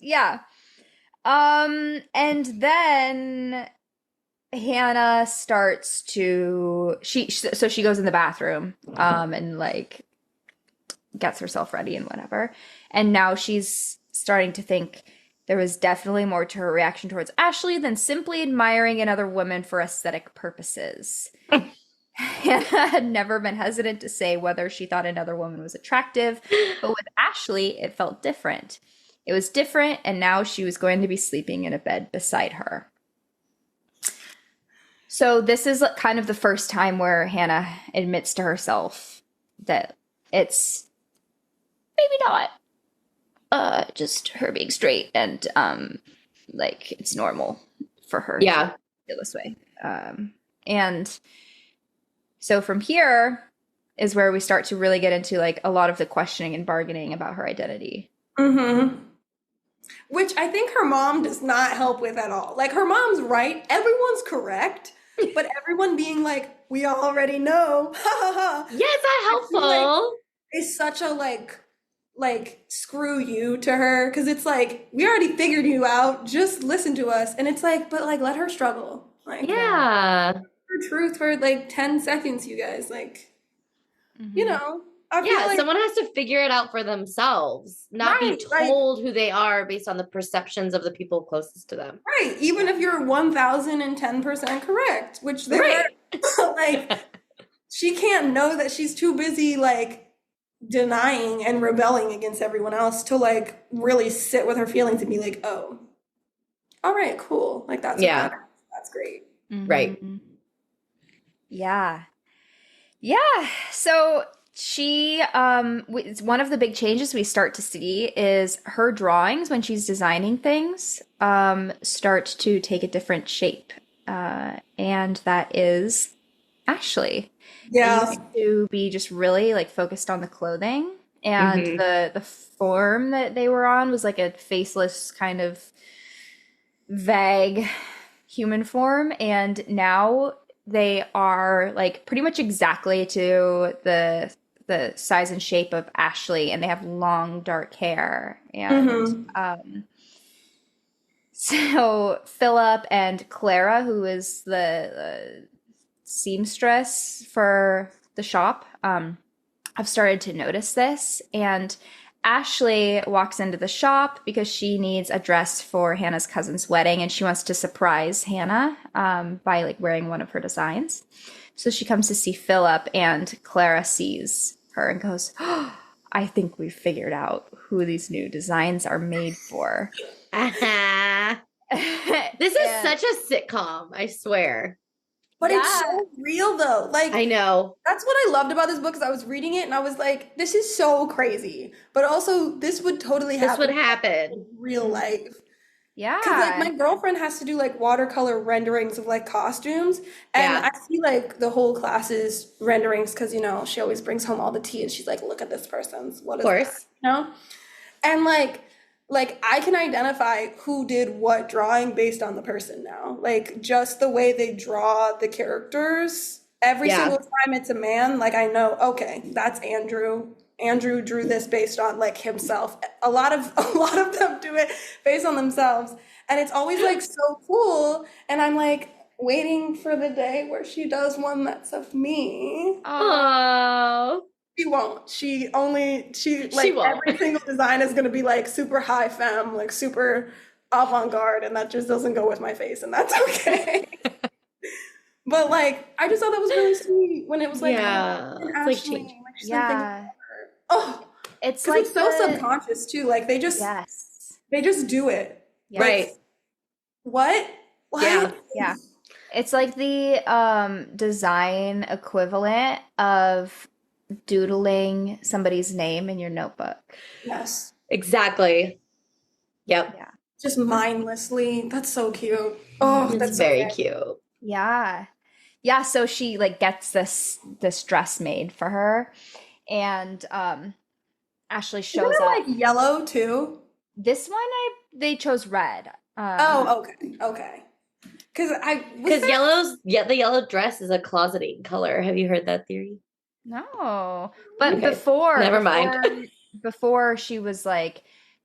Yeah. And then Hannah starts to so she goes in the bathroom and like gets herself ready and whatever. And now she's starting to think there was definitely more to her reaction towards Ashley than simply admiring another woman for aesthetic purposes. Hannah had never been hesitant to say whether she thought another woman was attractive, but with Ashley, it felt different. It was different, and now she was going to be sleeping in a bed beside her. So this is kind of the first time where Hannah admits to herself that it's maybe not just her being straight and like it's normal for her to feel this way. And so from here is where we start to really get into like a lot of the questioning and bargaining about her identity. Mm-hmm. Which I think her mom does not help with at all. Like, her mom's right. Everyone's correct. But everyone being like, we already know. Ha ha ha. Yeah, it's not helpful. Like, it's such a like screw you to her. Because it's like, we already figured you out. Just listen to us. And it's like, but like, let her struggle. Like, yeah. Her truth for like 10 seconds, you guys. Like, you know. I feel like someone has to figure it out for themselves, not be told who they are based on the perceptions of the people closest to them. Right. Even if you're 1010% correct, which they were, like, she can't know that she's too busy, like, denying and rebelling against everyone else to, like, really sit with her feelings and be like, oh, all right, cool. Like, that's that's great. Mm-hmm. Right. Yeah. Yeah. So she, one of the big changes we start to see is her drawings when she's designing things, start to take a different shape. And that is Ashley. Yeah. They used to be just really like focused on the clothing, and the form that they were on was like a faceless kind of vague human form. And now they are like pretty much exactly to the size and shape of Ashley, and they have long dark hair. And so Philip and Clara, who is the seamstress for the shop, have started to notice this. And Ashley walks into the shop because she needs a dress for Hannah's cousin's wedding, and she wants to surprise Hannah by like wearing one of her designs. So she comes to see Philip, and Clara sees her and goes, "Oh, I think we've figured out who these new designs are made for." This is such a sitcom, I swear. But it's so real though. Like, I know. That's what I loved about this book, because I was reading it and I was like, this is so crazy. But also, this would totally happen. This would happen in real life. Yeah. Because like my girlfriend has to do like watercolor renderings of like costumes, and I see like the whole class's renderings because she always brings home all the tea and she's like, look at this person's. What is that? And like I can identify who did what drawing based on the person now. Like just the way they draw the characters every single time it's a man. Like I know, okay, that's Andrew. Andrew drew this based on like himself. A lot of them do it based on themselves. And it's always like so cool. And I'm like waiting for the day where she does one that's of me. Oh. She won't. She won't. Every single design is gonna be like super high femme, like super avant-garde, and that just doesn't go with my face, and that's okay. But like I just thought that was really sweet when it was like Ashley, it's like it's so subconscious too. Like they just do it. Yes. Right. What? Yeah. It's like the design equivalent of doodling somebody's name in your notebook. Yes. Exactly. Yep. Yeah. Just mindlessly. That's so cute. Oh, that's very cute. Yeah. Yeah, so she like gets this dress made for her, and Ashley shows up. Like yellow too. This one they chose red. Okay. Because the yellow dress is a closeting color. Have you heard that theory? No, but never mind. Before she was like,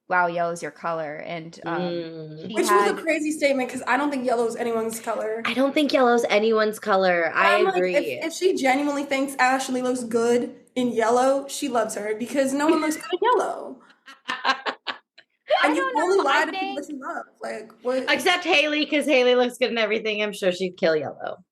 wow, yellow's your color. And which was a crazy statement because I don't think yellow is anyone's color. I don't think yellow's anyone's color. I agree. Like, if she genuinely thinks Ashley looks good in yellow, she loves her because no one looks good in yellow. And you only lie to people that you love. Like, what? Except Haley, because Haley looks good in everything. I'm sure she'd kill yellow.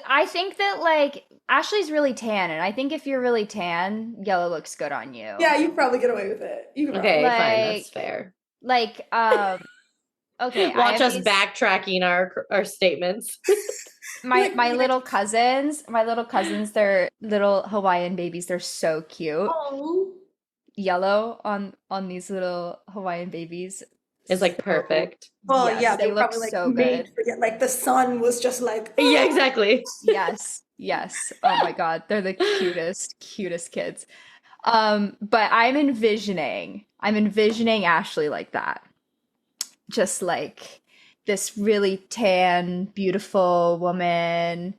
I think that like Ashley's really tan, and I think if you're really tan, yellow looks good on you. Yeah, you probably get away with it. Okay, fine, that's fair. Like, okay. Watch us backtracking our statements. My little cousins, they're little Hawaiian babies. They're so cute. Oh. Yellow on these little Hawaiian babies. It's like perfect. Well, yes, they look probably so good. Like the sun was just like yeah, exactly. Yes. Oh my God, they're the cutest kids. But I'm envisioning Ashley like that, just like this really tan, beautiful woman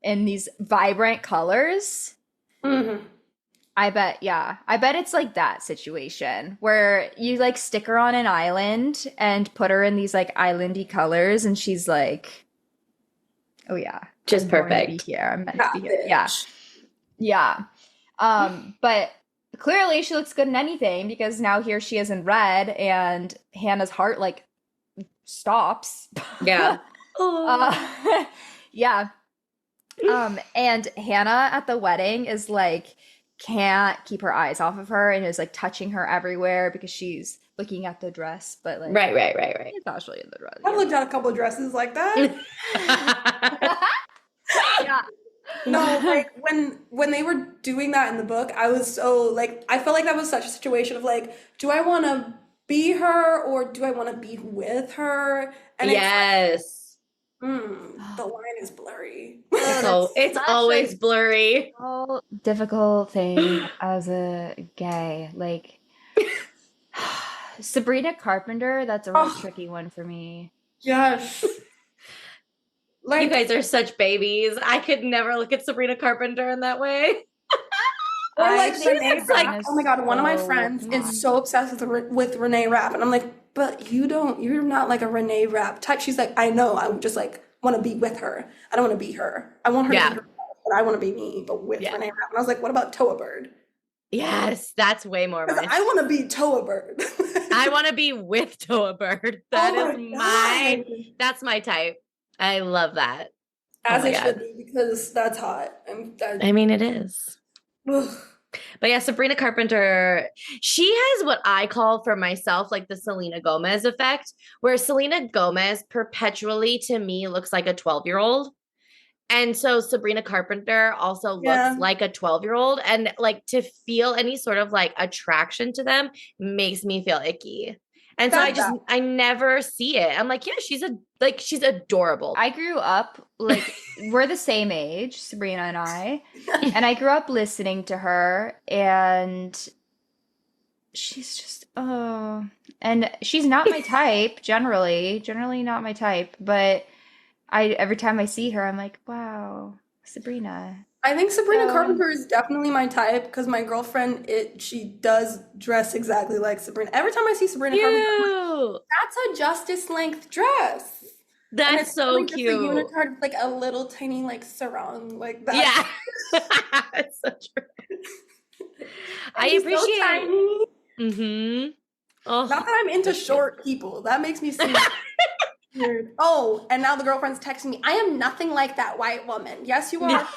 in these vibrant colors. Mm-hmm. I bet it's like that situation where you like stick her on an island and put her in these like islandy colors, and she's like, oh yeah, just perfect. I'm meant to be here. Yeah. But clearly she looks good in anything because now here she is in red, and Hannah's heart like stops. Yeah. Yeah. And Hannah at the wedding is like, can't keep her eyes off of her and is like touching her everywhere because she's looking at the dress, but like right. It's actually in the dress. I've looked at a couple of dresses like that. Yeah. No, like when they were doing that in the book, I was so like I felt like that was such a situation of like, do I want to be her or do I want to be with her? And yes. The line is blurry. So it's always blurry. Difficult thing as a gay, like Sabrina Carpenter. That's a really tricky one for me. Yes. Like, you guys are such babies. I could never look at Sabrina Carpenter in that way. Or like Renee Rapp. Oh my God, one of my friends is so obsessed with Renee Rapp, and I'm like, but you're not like a Renee Rapp type. She's like, I know, I just like want to be with her. I don't want to be her. I want her to be her, but I want to be me, but with Renee Rapp. And I was like, what about Toa Bird? Yes, that's way more my I want to be Toa Bird. I want to be with Toa Bird. That's my type. I love that. As it should be, because that's hot. I mean, it is. But yeah, Sabrina Carpenter, she has what I call for myself like the Selena Gomez effect, where Selena Gomez perpetually to me looks like a 12-year-old. And so Sabrina Carpenter also looks like a 12-year-old, and like to feel any sort of like attraction to them makes me feel icky. And so I never see it. I'm like, yeah, she's adorable. I grew up like we're the same age, Sabrina and I. And I grew up listening to her, and she's just and she's not my type generally not my type, but every time I see her I'm like, wow, Sabrina. I think Sabrina Carpenter is definitely my type because my girlfriend, she does dress exactly like Sabrina. Every time I see Sabrina Carpenter, I'm like, that's a Justice length dress. That's so really cute. Just a unitard, like a little tiny like sarong, like that. Yeah, it's so true. I appreciate. So tiny. Mm-hmm. Oh, not that I'm into short people. That makes me seem weird. Oh, and now the girlfriend's texting me. I am nothing like that white woman. Yes, you are.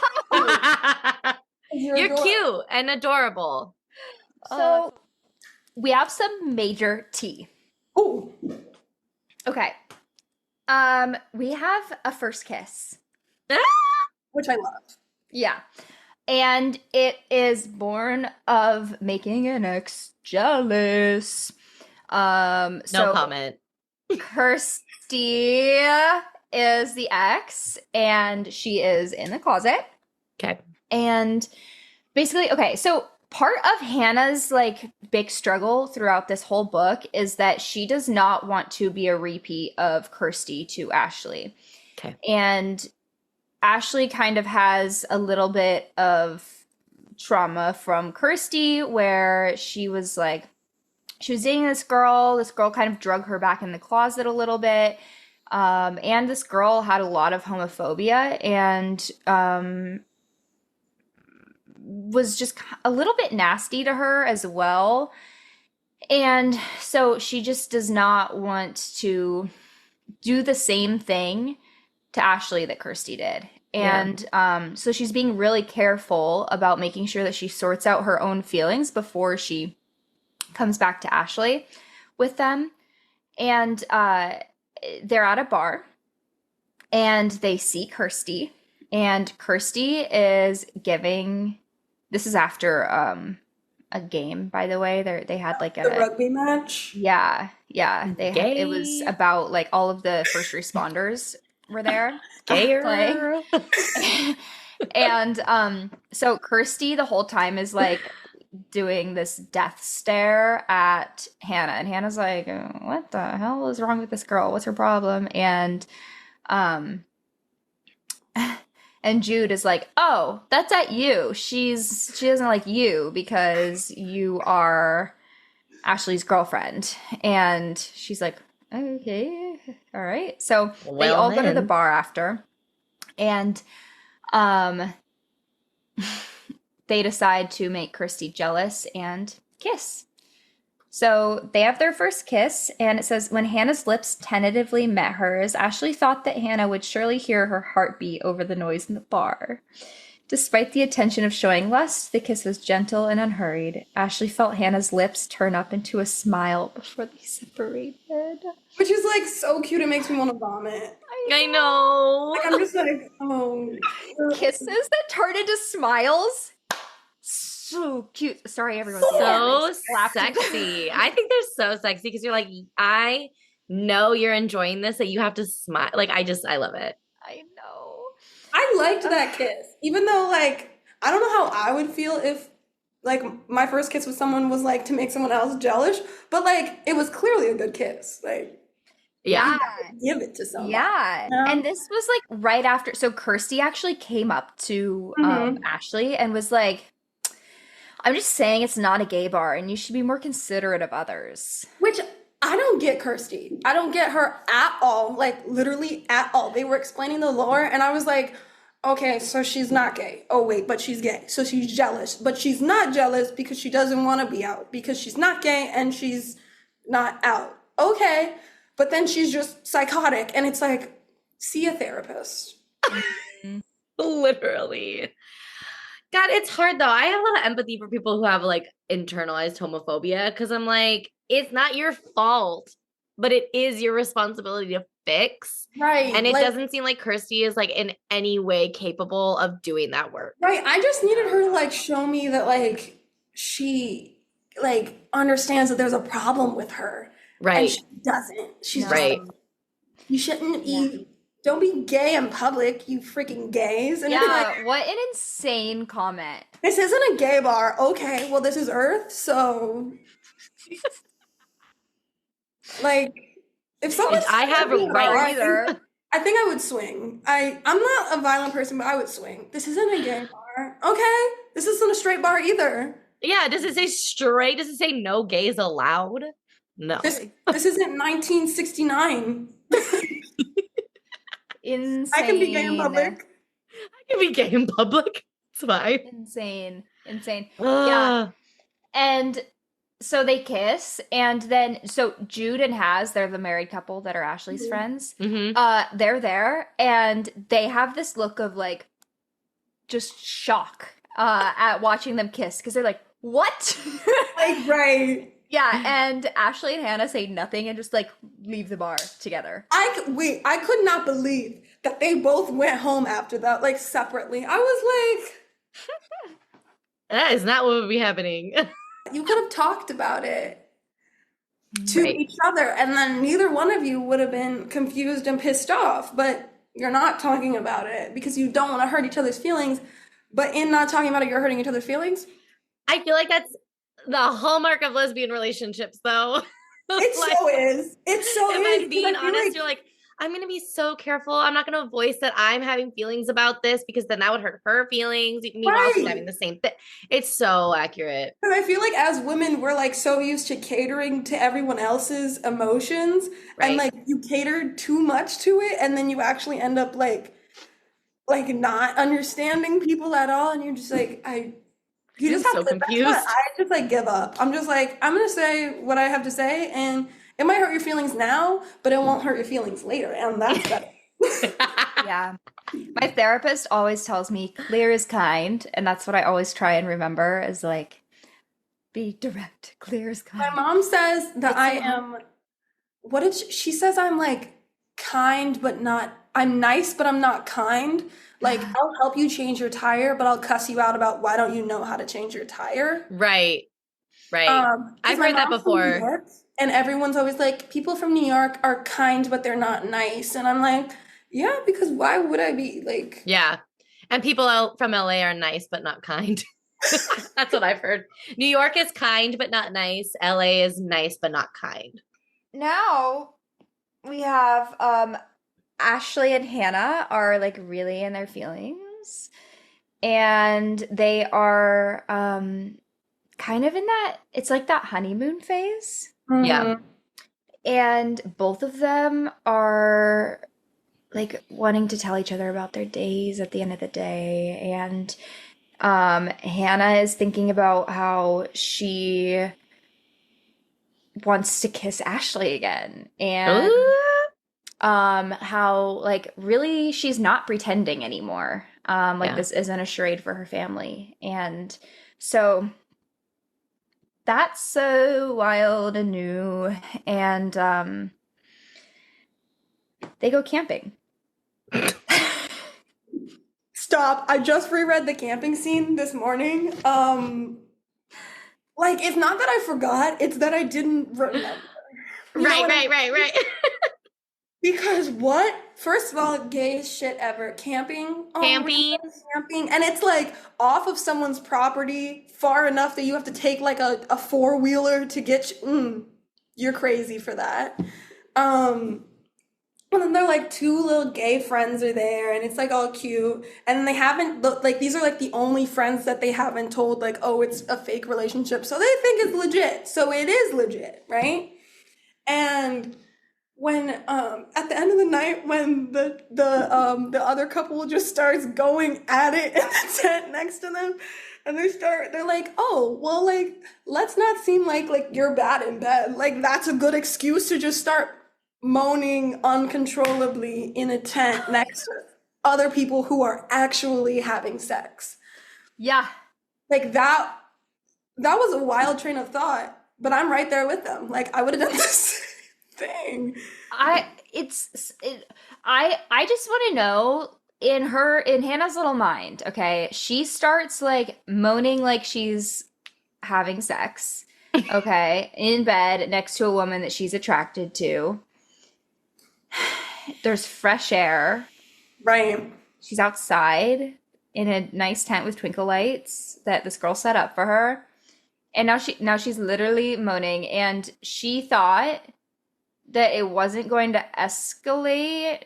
You're cute and adorable. So we have some major tea. Ooh. Okay. We have a first kiss. Which I love. Yeah. And it is born of making an ex jealous. No comment. Kirsty is the ex, and she is in the closet. Okay. And basically, okay, so part of Hannah's like big struggle throughout this whole book is that she does not want to be a repeat of Kirsty to Ashley. Okay. And Ashley kind of has a little bit of trauma from Kirsty where she was dating this girl kind of drug her back in the closet a little bit. And this girl had a lot of homophobia and was just a little bit nasty to her as well. And so she just does not want to do the same thing to Ashley that Kirsty did. And so she's being really careful about making sure that she sorts out her own feelings before she comes back to Ashley with them. And they're at a bar and they see Kirsty, and Kirsty is giving, this is after a game, by the way. They had like the rugby match. Yeah. It was about like all of the first responders were there playing. And so Kirsty the whole time is like doing this death stare at Hannah, and Hannah's like, what the hell is wrong with this girl? What's her problem? And and Jude is like, oh, that's at you. She doesn't like you because you are Ashley's girlfriend. And she's like, okay, all right. So they all go to the bar after, and they decide to make Kirsty jealous and kiss. So they have their first kiss, and it says, when Hannah's lips tentatively met hers, Ashley thought that Hannah would surely hear her heartbeat over the noise in the bar. Despite the attention of showing lust, the kiss was gentle and unhurried. Ashley felt Hannah's lips turn up into a smile before they separated. Which is like so cute, it makes me want to vomit. I know. Like, I'm just like, oh. Kisses that turn into smiles? So cute. Sorry, everyone. So sexy. I think they're so sexy because you're like, I know you're enjoying this, that you have to smile. Like, I love it. I know. I liked that kiss. Even though, like, I don't know how I would feel if, like, my first kiss with someone was, like, to make someone else jealous. But, like, it was clearly a good kiss. Like, yeah. Give it to someone. Yeah. And this was, like, right after. So Kirsty actually came up to Ashley and was like, I'm just saying it's not a gay bar and you should be more considerate of others. Which I don't get Kirsty. I don't get her at all. Like, literally at all. They were explaining the lore and I was like, okay, so she's not gay. Oh, wait, but she's gay. So she's jealous. But she's not jealous because she doesn't want to be out. Because she's not gay and she's not out. Okay. But then she's just psychotic. And it's like, see a therapist. Literally. God, it's hard though. I have a lot of empathy for people who have like internalized homophobia because I'm like, it's not your fault, but it is your responsibility to fix. Right. And it doesn't seem like Kirsty is like in any way capable of doing that work. Right. I just needed her to like show me that like she like understands that there's a problem with her. Right. And she doesn't. She's just right. like, you shouldn't don't be gay in public, you freaking gays. And Yeah, what an insane comment. This isn't a gay bar. Okay, well this is Earth, so like if someone I have a right either. I think I would swing. I'm not a violent person, but I would swing. This isn't a gay bar. Okay. This isn't a straight bar either. Yeah, does it say straight? Does it say no gays allowed? No. This isn't 1969. Insane. I can be gay in public. I can be gay in public. It's fine. Insane. Yeah. And so they kiss, and then so Jude and Haz, they're the married couple that are Ashley's friends. Mm-hmm. They're there, and they have this look of like just shock at watching them kiss because they're like, "What?" Like, right. Yeah, and Ashley and Hannah say nothing and just like leave the bar together. I could not believe that they both went home after that, like separately. I was like, that is not what would be happening. You could have talked about it to each other, and then neither one of you would have been confused and pissed off, but you're not talking about it because you don't want to hurt each other's feelings, but in not talking about it, you're hurting each other's feelings. I feel like that's the hallmark of lesbian relationships, though. It like, so is. It so if is. I'm being honest, you're like, I'm going to be so careful. I'm not going to voice that I'm having feelings about this because then that would hurt her feelings. Meanwhile, she's having the same thing. It's so accurate. And I feel like as women, we're like so used to catering to everyone else's emotions, and like you cater too much to it, and then you actually end up like not understanding people at all, and you're just like, you just have so to, confused. I just like give up. I'm just like, I'm gonna say what I have to say, and it might hurt your feelings now, but it won't hurt your feelings later, and that's better. Yeah. My therapist always tells me clear is kind, and that's what I always try and remember is like, be direct, clear is kind. My mom says that I am, what did she says I'm like kind, but not, I'm nice, but I'm not kind. Like, I'll help you change your tire, but I'll cuss you out about why don't you know how to change your tire. Right. I've heard that before. And everyone's always like, people from New York are kind, but they're not nice. And I'm like, yeah, because why would I be like? Yeah. And people from LA are nice, but not kind. That's what I've heard. New York is kind, but not nice. LA is nice, but not kind. Now we have Ashley and Hannah are like really in their feelings, and they are kind of in that, it's like that honeymoon phase. Mm-hmm. Yeah. And both of them are like wanting to tell each other about their days at the end of the day. And Hannah is thinking about how she wants to kiss Ashley again. And how like really she's not pretending anymore. This isn't a charade for her family. And so that's so wild and new. And they go camping. Stop. I just reread the camping scene this morning. Like, it's not that I forgot, it's that I didn't remember. Right. Because what? First of all, gayest shit ever. Camping. Camping. And it's like off of someone's property far enough that you have to take like a four-wheeler to get you're crazy for that. And then they're like two little gay friends are there and it's like all cute. And they haven't like these are like the only friends that they haven't told like, oh, it's a fake relationship. So they think it's legit. So it is legit, right? And when at the end of the night when the other couple just starts going at it in the tent next to them and they're like, oh well, like let's not seem like you're bad in bed, like that's a good excuse to just start moaning uncontrollably in a tent next to other people who are actually having sex. Yeah, like that was a wild train of thought, but I'm right there with them. Like I would have done this thing. I just want to know in Hannah's little mind, okay, she starts like moaning like she's having sex, okay, in bed next to a woman that she's attracted to. There's fresh air. Right. She's outside in a nice tent with twinkle lights that this girl set up for her. And now she's literally moaning, and she thought that it wasn't going to escalate.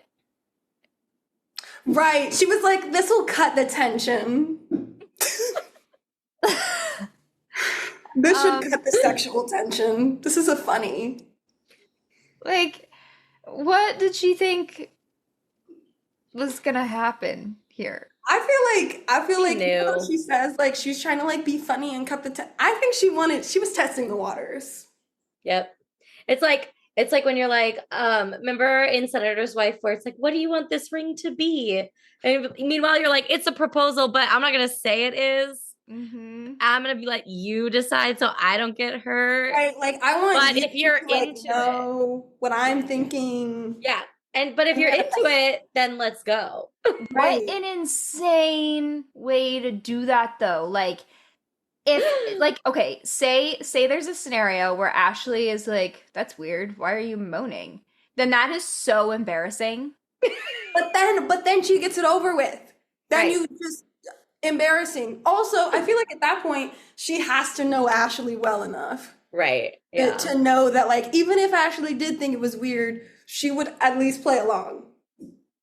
Right. She was like, this will cut the tension. This should cut the sexual tension. This is a funny. Like, what did she think was gonna happen here? I feel like knew. even though she says like she's trying to like be funny and cut the I think she was testing the waters. Yep. It's like when you're like, remember in Senator's Wife where it's like, what do you want this ring to be? And meanwhile, you're like, it's a proposal, but I'm not gonna say it is. Mm-hmm. I'm gonna be like, you decide so I don't get hurt. Right? Like I want But you if you're to, like, into know what I'm thinking. Yeah. But if you're into it, then let's go. Right. What an insane way to do that, though. Like, if like, okay, say there's a scenario where Ashley is like, "That's weird. Why are you moaning?" Then that is so embarrassing. But then she gets it over with. Then Right. you just embarrassing. Also, I feel like at that point she has to know Ashley well enough Right. Yeah. to know that like even if Ashley did think it was weird, she would at least play along,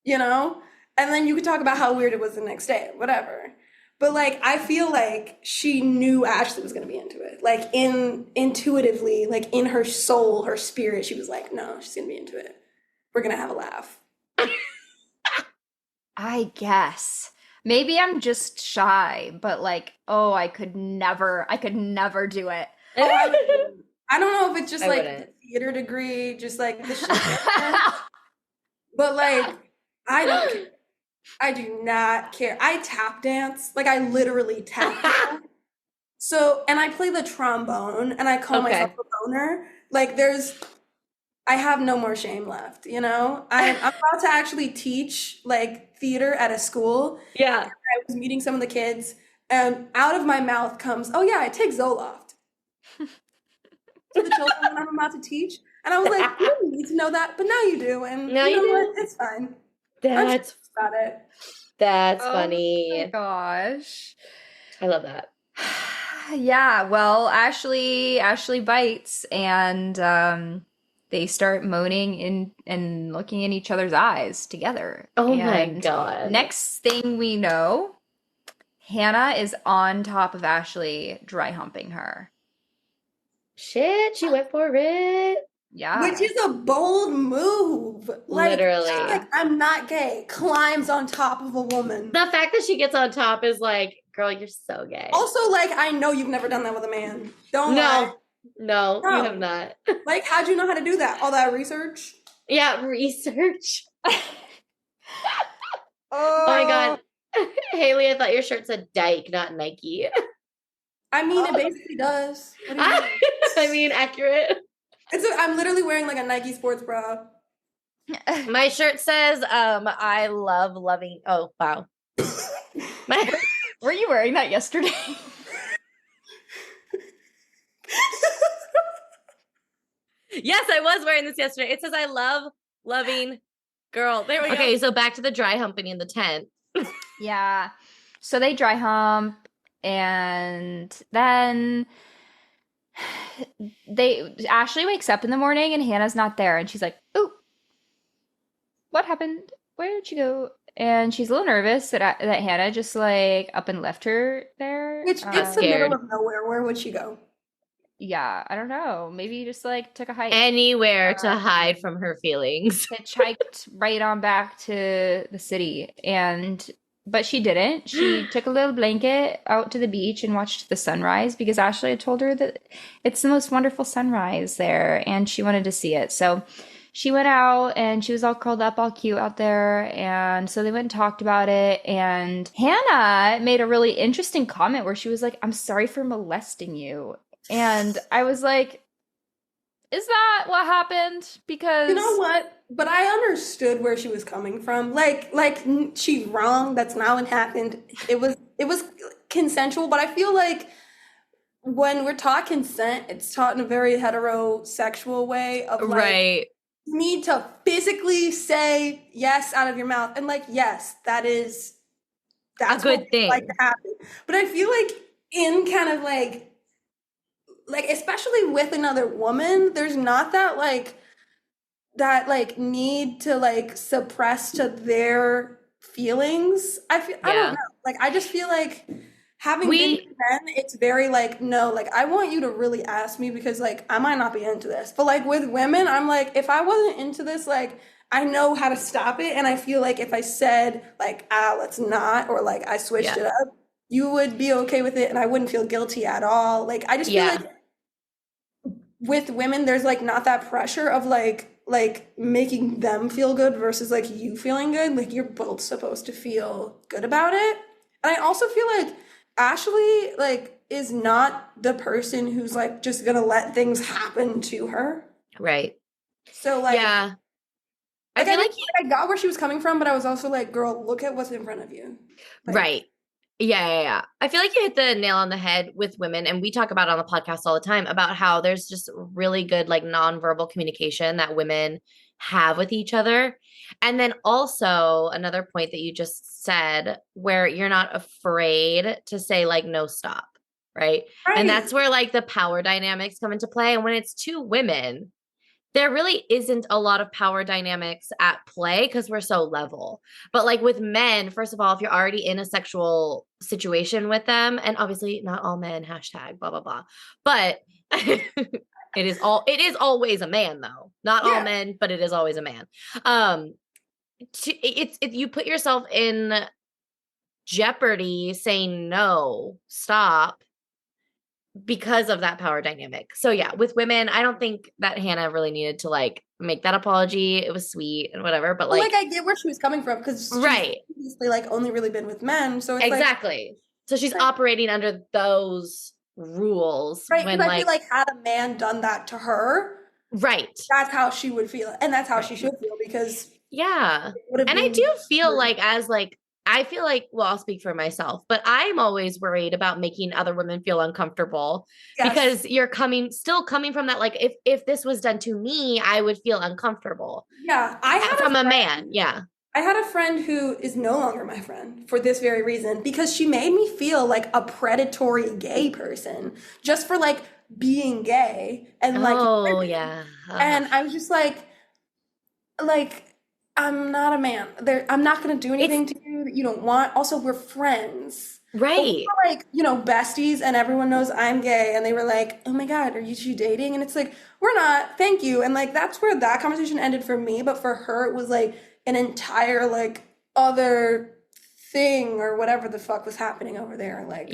you know? And then you could talk about how weird it was the next day, whatever. But like I feel like she knew Ashley was gonna be into it. Like intuitively, like in her soul, her spirit, she was like, no, she's gonna be into it. We're gonna have a laugh. I guess. Maybe I'm just shy, but like, oh, I could never do it. I don't know if it's just I like wouldn't. the theater degree, just like the shit. But like, I don't care. I do not care. I tap dance. Like I literally tap dance. So, and I play the trombone and I call myself a boner. Like I have no more shame left, you know? I'm about to actually teach like theater at a school. Yeah. I was meeting some of the kids and out of my mouth comes, oh yeah, I take Zoloft. To the children that I'm about to teach. And I was like, you didn't need to know that, but now you do. And Now you know you do. what? It's fine. That's About it. That's Oh my funny. gosh. I love that. Yeah, well, Ashley bites, and they start moaning and looking in each other's eyes together. Oh my And God. next thing we know, Hannah is on top of Ashley, dry humping her. Shit, she went for it. Yeah. Which is a bold move. Like, Literally. she's like, I'm not gay. Climbs on top of a woman. The fact that she gets on top is like, girl, you're so gay. Also, like, I know you've never done that with a man. Don't lie. No, No. you have not. Like, how'd you know how to do that? All that research? Yeah, research. Oh Oh my God. Haley, I thought your shirt said Dyke, not Nike. I mean, it basically does. What do you mean? I mean, accurate. I'm literally wearing like a Nike sports bra. My shirt says, I love loving. Oh, wow. Were you wearing that yesterday? Yes, I was wearing this yesterday. It says, I love loving girl. There we go. Okay, so back to the dry humping in the tent. Yeah. So they dry hump, and then Ashley wakes up in the morning and Hannah's not there, and she's like, "Ooh, what happened? Where did she go?" And she's a little nervous that Hannah just like up and left her there. Which it's the middle of nowhere. Where would she go? Yeah, I don't know. Maybe just like took a hike. Anywhere to hide from her feelings. Hitchhiked right on back to the city, but she didn't. She took a little blanket out to the beach and watched the sunrise because Ashley had told her that it's the most wonderful sunrise there and she wanted to see it. So she went out and she was all curled up, all cute out there. And so they went and talked about it. And Hannah made a really interesting comment where she was like, "I'm sorry for molesting you." And I was like, Is that what happened? Because You know what? But I understood where she was coming from. She's wrong. That's not what happened. It was consensual, but I feel like when we're taught consent, it's taught in a very heterosexual way of like Right. you need to physically say yes out of your mouth. And like, yes, that's A good what we thing. like to happen. But I feel like in kind of like especially with another woman, there's not that need to like suppress to their feelings. I don't know. Like I just feel like having been with men, it's very like, no, like I want you to really ask me because like I might not be into this. But like with women, I'm like, if I wasn't into this, like I know how to stop it. And I feel like if I said like, let's not, or like I switched it up, you would be okay with it and I wouldn't feel guilty at all. Like I just feel like with women, there's like not that pressure of like making them feel good versus like you feeling good. Like you're both supposed to feel good about it. And I also feel like Ashley like is not the person who's like just gonna let things happen to her. Right. So like I feel like I got where she was coming from, but I was also like, girl, look at what's in front of you. Like, right. Yeah. I feel like you hit the nail on the head with women, and we talk about it on the podcast all the time about how there's just really good like nonverbal communication that women have with each other. And then also another point that you just said where you're not afraid to say like no, stop, right? And that's where like the power dynamics come into play. And when it's two women, there really isn't a lot of power dynamics at play because we're so level. But like with men, first of all, if you're already in a sexual situation with them, and obviously not all men, hashtag blah, blah, blah. But it is always a man though. Not all men, but it is always a man. You put yourself in jeopardy saying no, stop, because of that power dynamic. So yeah, with women, I don't think that Hannah really needed to like make that apology. It was sweet and whatever, but like I get where she was coming from because she's obviously like only really been with men. So it's exactly. So she's operating under those rules. Right. When Because I feel like had a man done that to her, that's how she would feel. And that's how she should feel because and I do feel like I feel like, well, I'll speak for myself, but I'm always worried about making other women feel uncomfortable because you're still coming from that. Like if this was done to me, I would feel uncomfortable. Yeah. From a man. Yeah. I had a friend who is no longer my friend for this very reason, because she made me feel like a predatory gay person just for like being gay and like, and I was just like, I'm not a man. I'm not going to do anything to you that you don't want. Also, we're friends. Right. We were like, besties, and everyone knows I'm gay. And they were like, oh my God, are you two dating? And it's like, we're not. Thank you. And like, that's where that conversation ended for me. But for her, it was like an entire like other thing or whatever the fuck was happening over there. Like,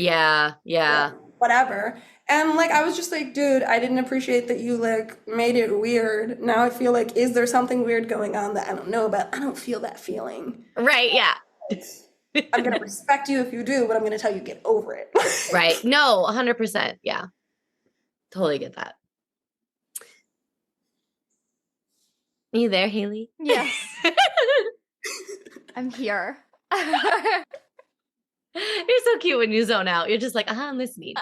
whatever. And like, I was just like, dude, I didn't appreciate that you like made it weird. Now I feel like, is there something weird going on that I don't know about? I don't feel that feeling. Right. Yeah. I'm going to respect you if you do, but I'm going to tell you, get over it. Right. No, 100%. Yeah. Totally get that. Are you there, Haley? Yes. I'm here. You're so cute when you zone out. You're just like, I'm listening.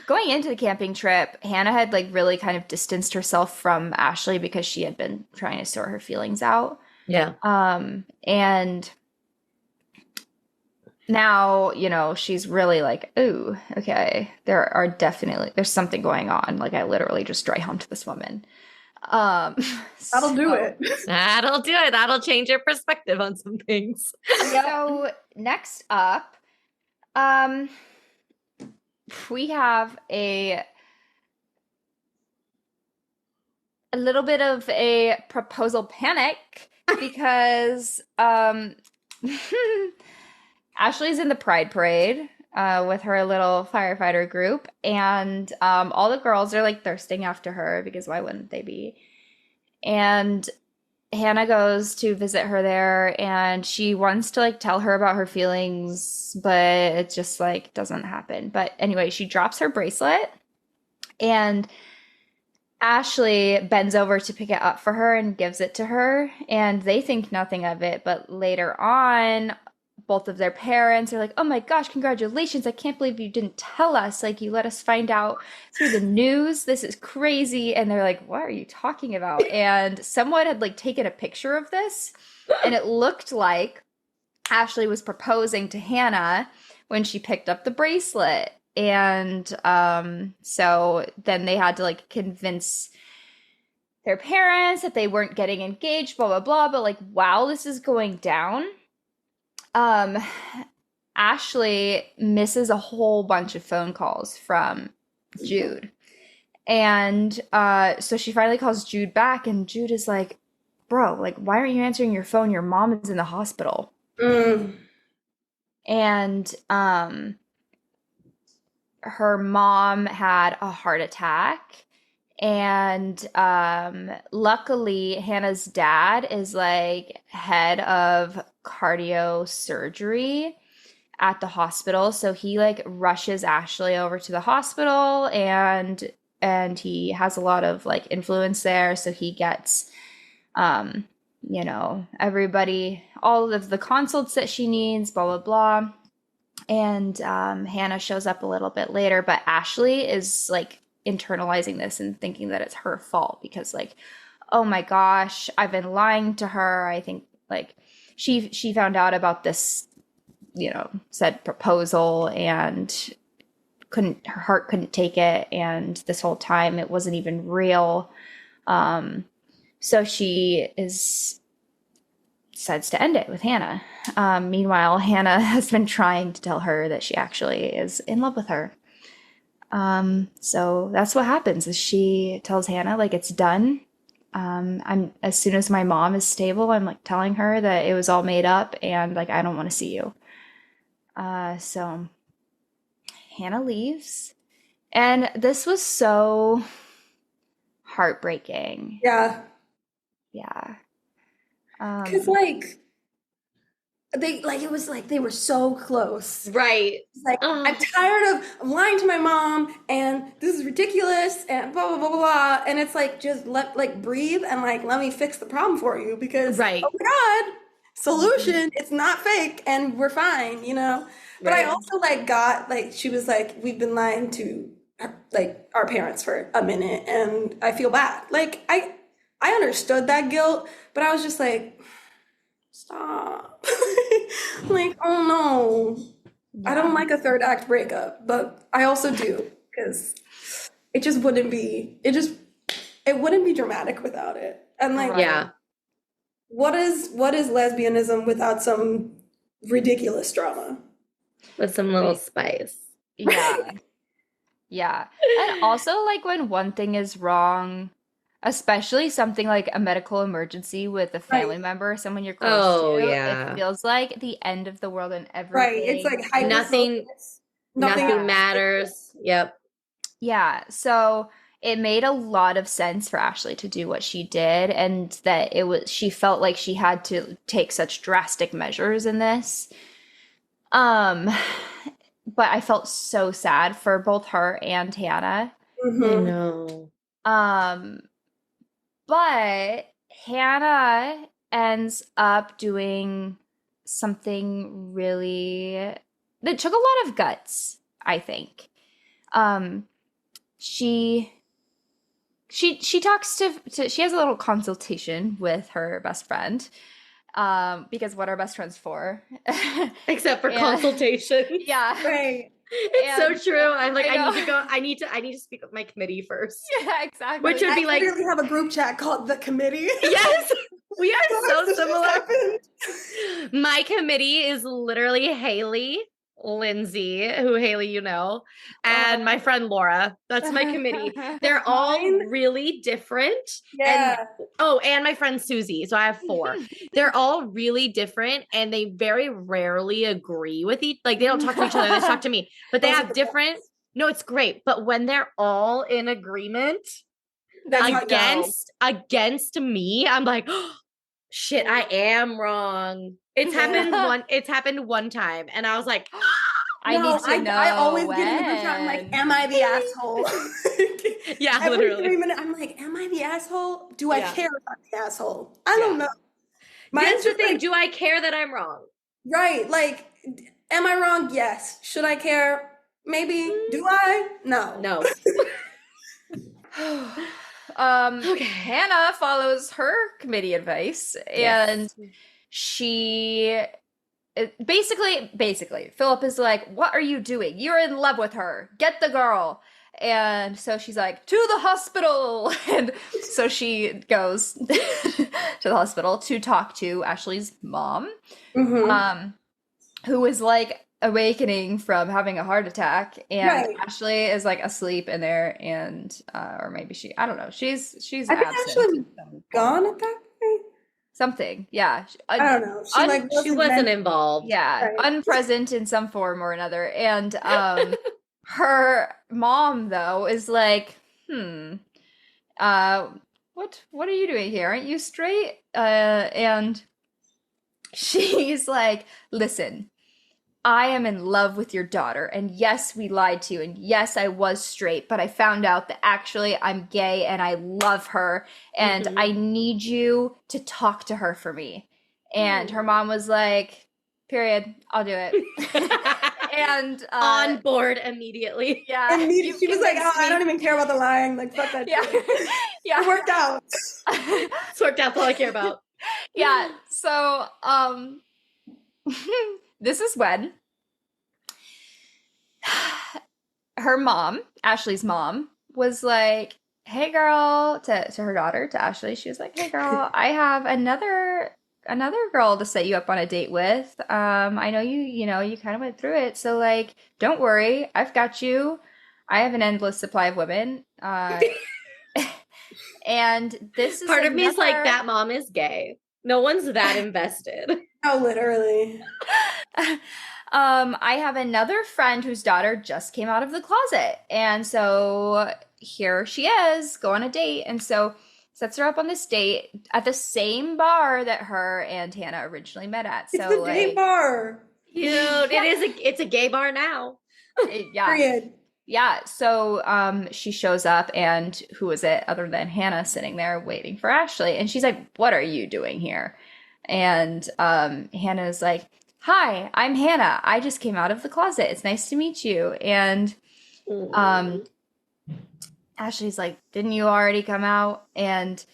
Going into the camping trip, Hannah had like really kind of distanced herself from Ashley because she had been trying to sort her feelings out. Yeah. And now, she's really like, ooh, okay, there's something going on. Like I literally just dry humped this woman. That'll do it. That'll do it. That'll change your perspective on some things. So next up, we have a little bit of a proposal panic because Ashley's in the Pride Parade with her little firefighter group, and all the girls are like thirsting after her because why wouldn't they be? And Hannah goes to visit her there, and she wants to like tell her about her feelings, but it just like doesn't happen. But anyway, she drops her bracelet And Ashley bends over to pick it up for her and gives it to her, and they think nothing of it. But later on, both of their parents are like, "Oh my gosh, congratulations. I can't believe you didn't tell us. Like, you let us find out through the news. This is crazy." And they're like, "What are you talking about?" And someone had like taken a picture of this, and it looked like Ashley was proposing to Hannah when she picked up the bracelet. And so then they had to like convince their parents that they weren't getting engaged, blah blah blah. But like while this is going down, Ashley misses a whole bunch of phone calls from Jude. And so she finally calls Jude back, and Jude is like, "Bro, like, why aren't you answering your phone? Your mom is in the hospital." And her mom had a heart attack. And luckily, Hannah's dad is like head of cardio surgery at the hospital. So he like rushes Ashley over to the hospital, and he has a lot of like influence there. So he gets, everybody, all of the consults that she needs, blah, blah, blah. And Hannah shows up a little bit later, but Ashley is like internalizing this and thinking that it's her fault because like, oh my gosh, I've been lying to her. I think like she found out about this, said proposal, and her heart couldn't take it. And this whole time it wasn't even real. So she decides to end it with Hannah. Meanwhile, Hannah has been trying to tell her that she actually is in love with her. So that's what happens is she tells Hannah like it's done. As soon as my mom is stable, I'm like telling her that it was all made up and like I don't want to see you. So Hannah leaves, and this was so heartbreaking. Yeah. Because it was like they were so close. Right. It's like, I'm tired of lying to my mom, and this is ridiculous, and blah, blah, blah, blah. And it's like, just breathe and let me fix the problem for you because, right. Oh my God, solution, it's not fake, and we're fine, But right. I also got, she was like, we've been lying to, our parents for a minute, and I feel bad. I understood that guilt, but I was just like, stop. Oh no. Yeah. I don't like a third act breakup, but I also do because it wouldn't be dramatic without it. And what is lesbianism without some ridiculous drama? With some little spice. Yeah. Yeah. And also when one thing is wrong, especially something like a medical emergency with a family member, someone you're close to, it feels like the end of the world and everything. Right, it's like nothing matters. Yep. Yeah, so it made a lot of sense for Ashley to do what she did, and that she felt like she had to take such drastic measures in this. But I felt so sad for both her and Hannah. Mm-hmm. I know. But Hannah ends up doing something that took a lot of guts, I think. She talks to she has a little consultation with her best friend. Because what are best friends for? Except for consultation. Yeah. Right. It's so true. I'm like, I need to go. I need to speak with my committee first. Yeah, exactly. Which would be I literally have a group chat called the committee. Yes, we are so similar. My committee is literally Haley, Lindsay, who Haley, and my friend Laura. That's my committee. They're all really different. Yeah. And my friend Susie. So I have 4. They're all really different, and they very rarely agree with they don't talk to each other. They talk to me, but they have different. No, it's great. But when they're all in agreement against me, I'm like, oh, shit, I am wrong. It's happened one time, and I was like, I need to know. I always get in the group chat. I'm like, am I the asshole? Yeah, Every literally. 3 minutes, I'm like, am I the asshole? Do I care if I'm the asshole? I Yeah. don't know. That's the thing. Do I care that I'm wrong? Right. Like, am I wrong? Yes. Should I care? Maybe. Do I? No. No. Okay. Hannah follows her committee advice, and she basically Philip is like, what are you doing? You're in love with her. Get the girl. And so she's like, to the hospital. And so she goes to the hospital to talk to Ashley's mom, who is like awakening from having a heart attack. And Ashley is like asleep in there, and or maybe I don't know. She's I think Ashley gone at that point. Something, yeah. I don't know. She wasn't involved. Yeah, unpresent in some form or another. And her mom, though, is like, what are you doing here? Aren't you straight? And she's like, listen, I am in love with your daughter, and yes, we lied to you, and yes, I was straight, but I found out that actually I'm gay and I love her, and I need you to talk to her for me. And her mom was like, period, I'll do it. And on board immediately. Yeah. She was like, I don't even care about the lying. Like, fuck that shit. Yeah. It worked out. It's worked out. That's all I care about. Yeah. So, this is when her mom, Ashley's mom, was like, hey girl, to her daughter, to Ashley, she was like, hey girl, I have another girl to set you up on a date with. I know you kind of went through it, so like, don't worry, I've got you. I have an endless supply of women. And this is part of me is like, that mom is gay. No one's that invested. Oh, literally. I have another friend whose daughter just came out of the closet. And so here she is, go on a date. And so sets her up on this date at the same bar that her and Hannah originally met at. So it's a gay bar. Dude, it's a gay bar now. Yeah. Period. Yeah. So she shows up, and who is it other than Hannah sitting there waiting for Ashley? And she's like, what are you doing here? And Hannah's like, hi, I'm Hannah. I just came out of the closet. It's nice to meet you. And Ashley's like, didn't you already come out? And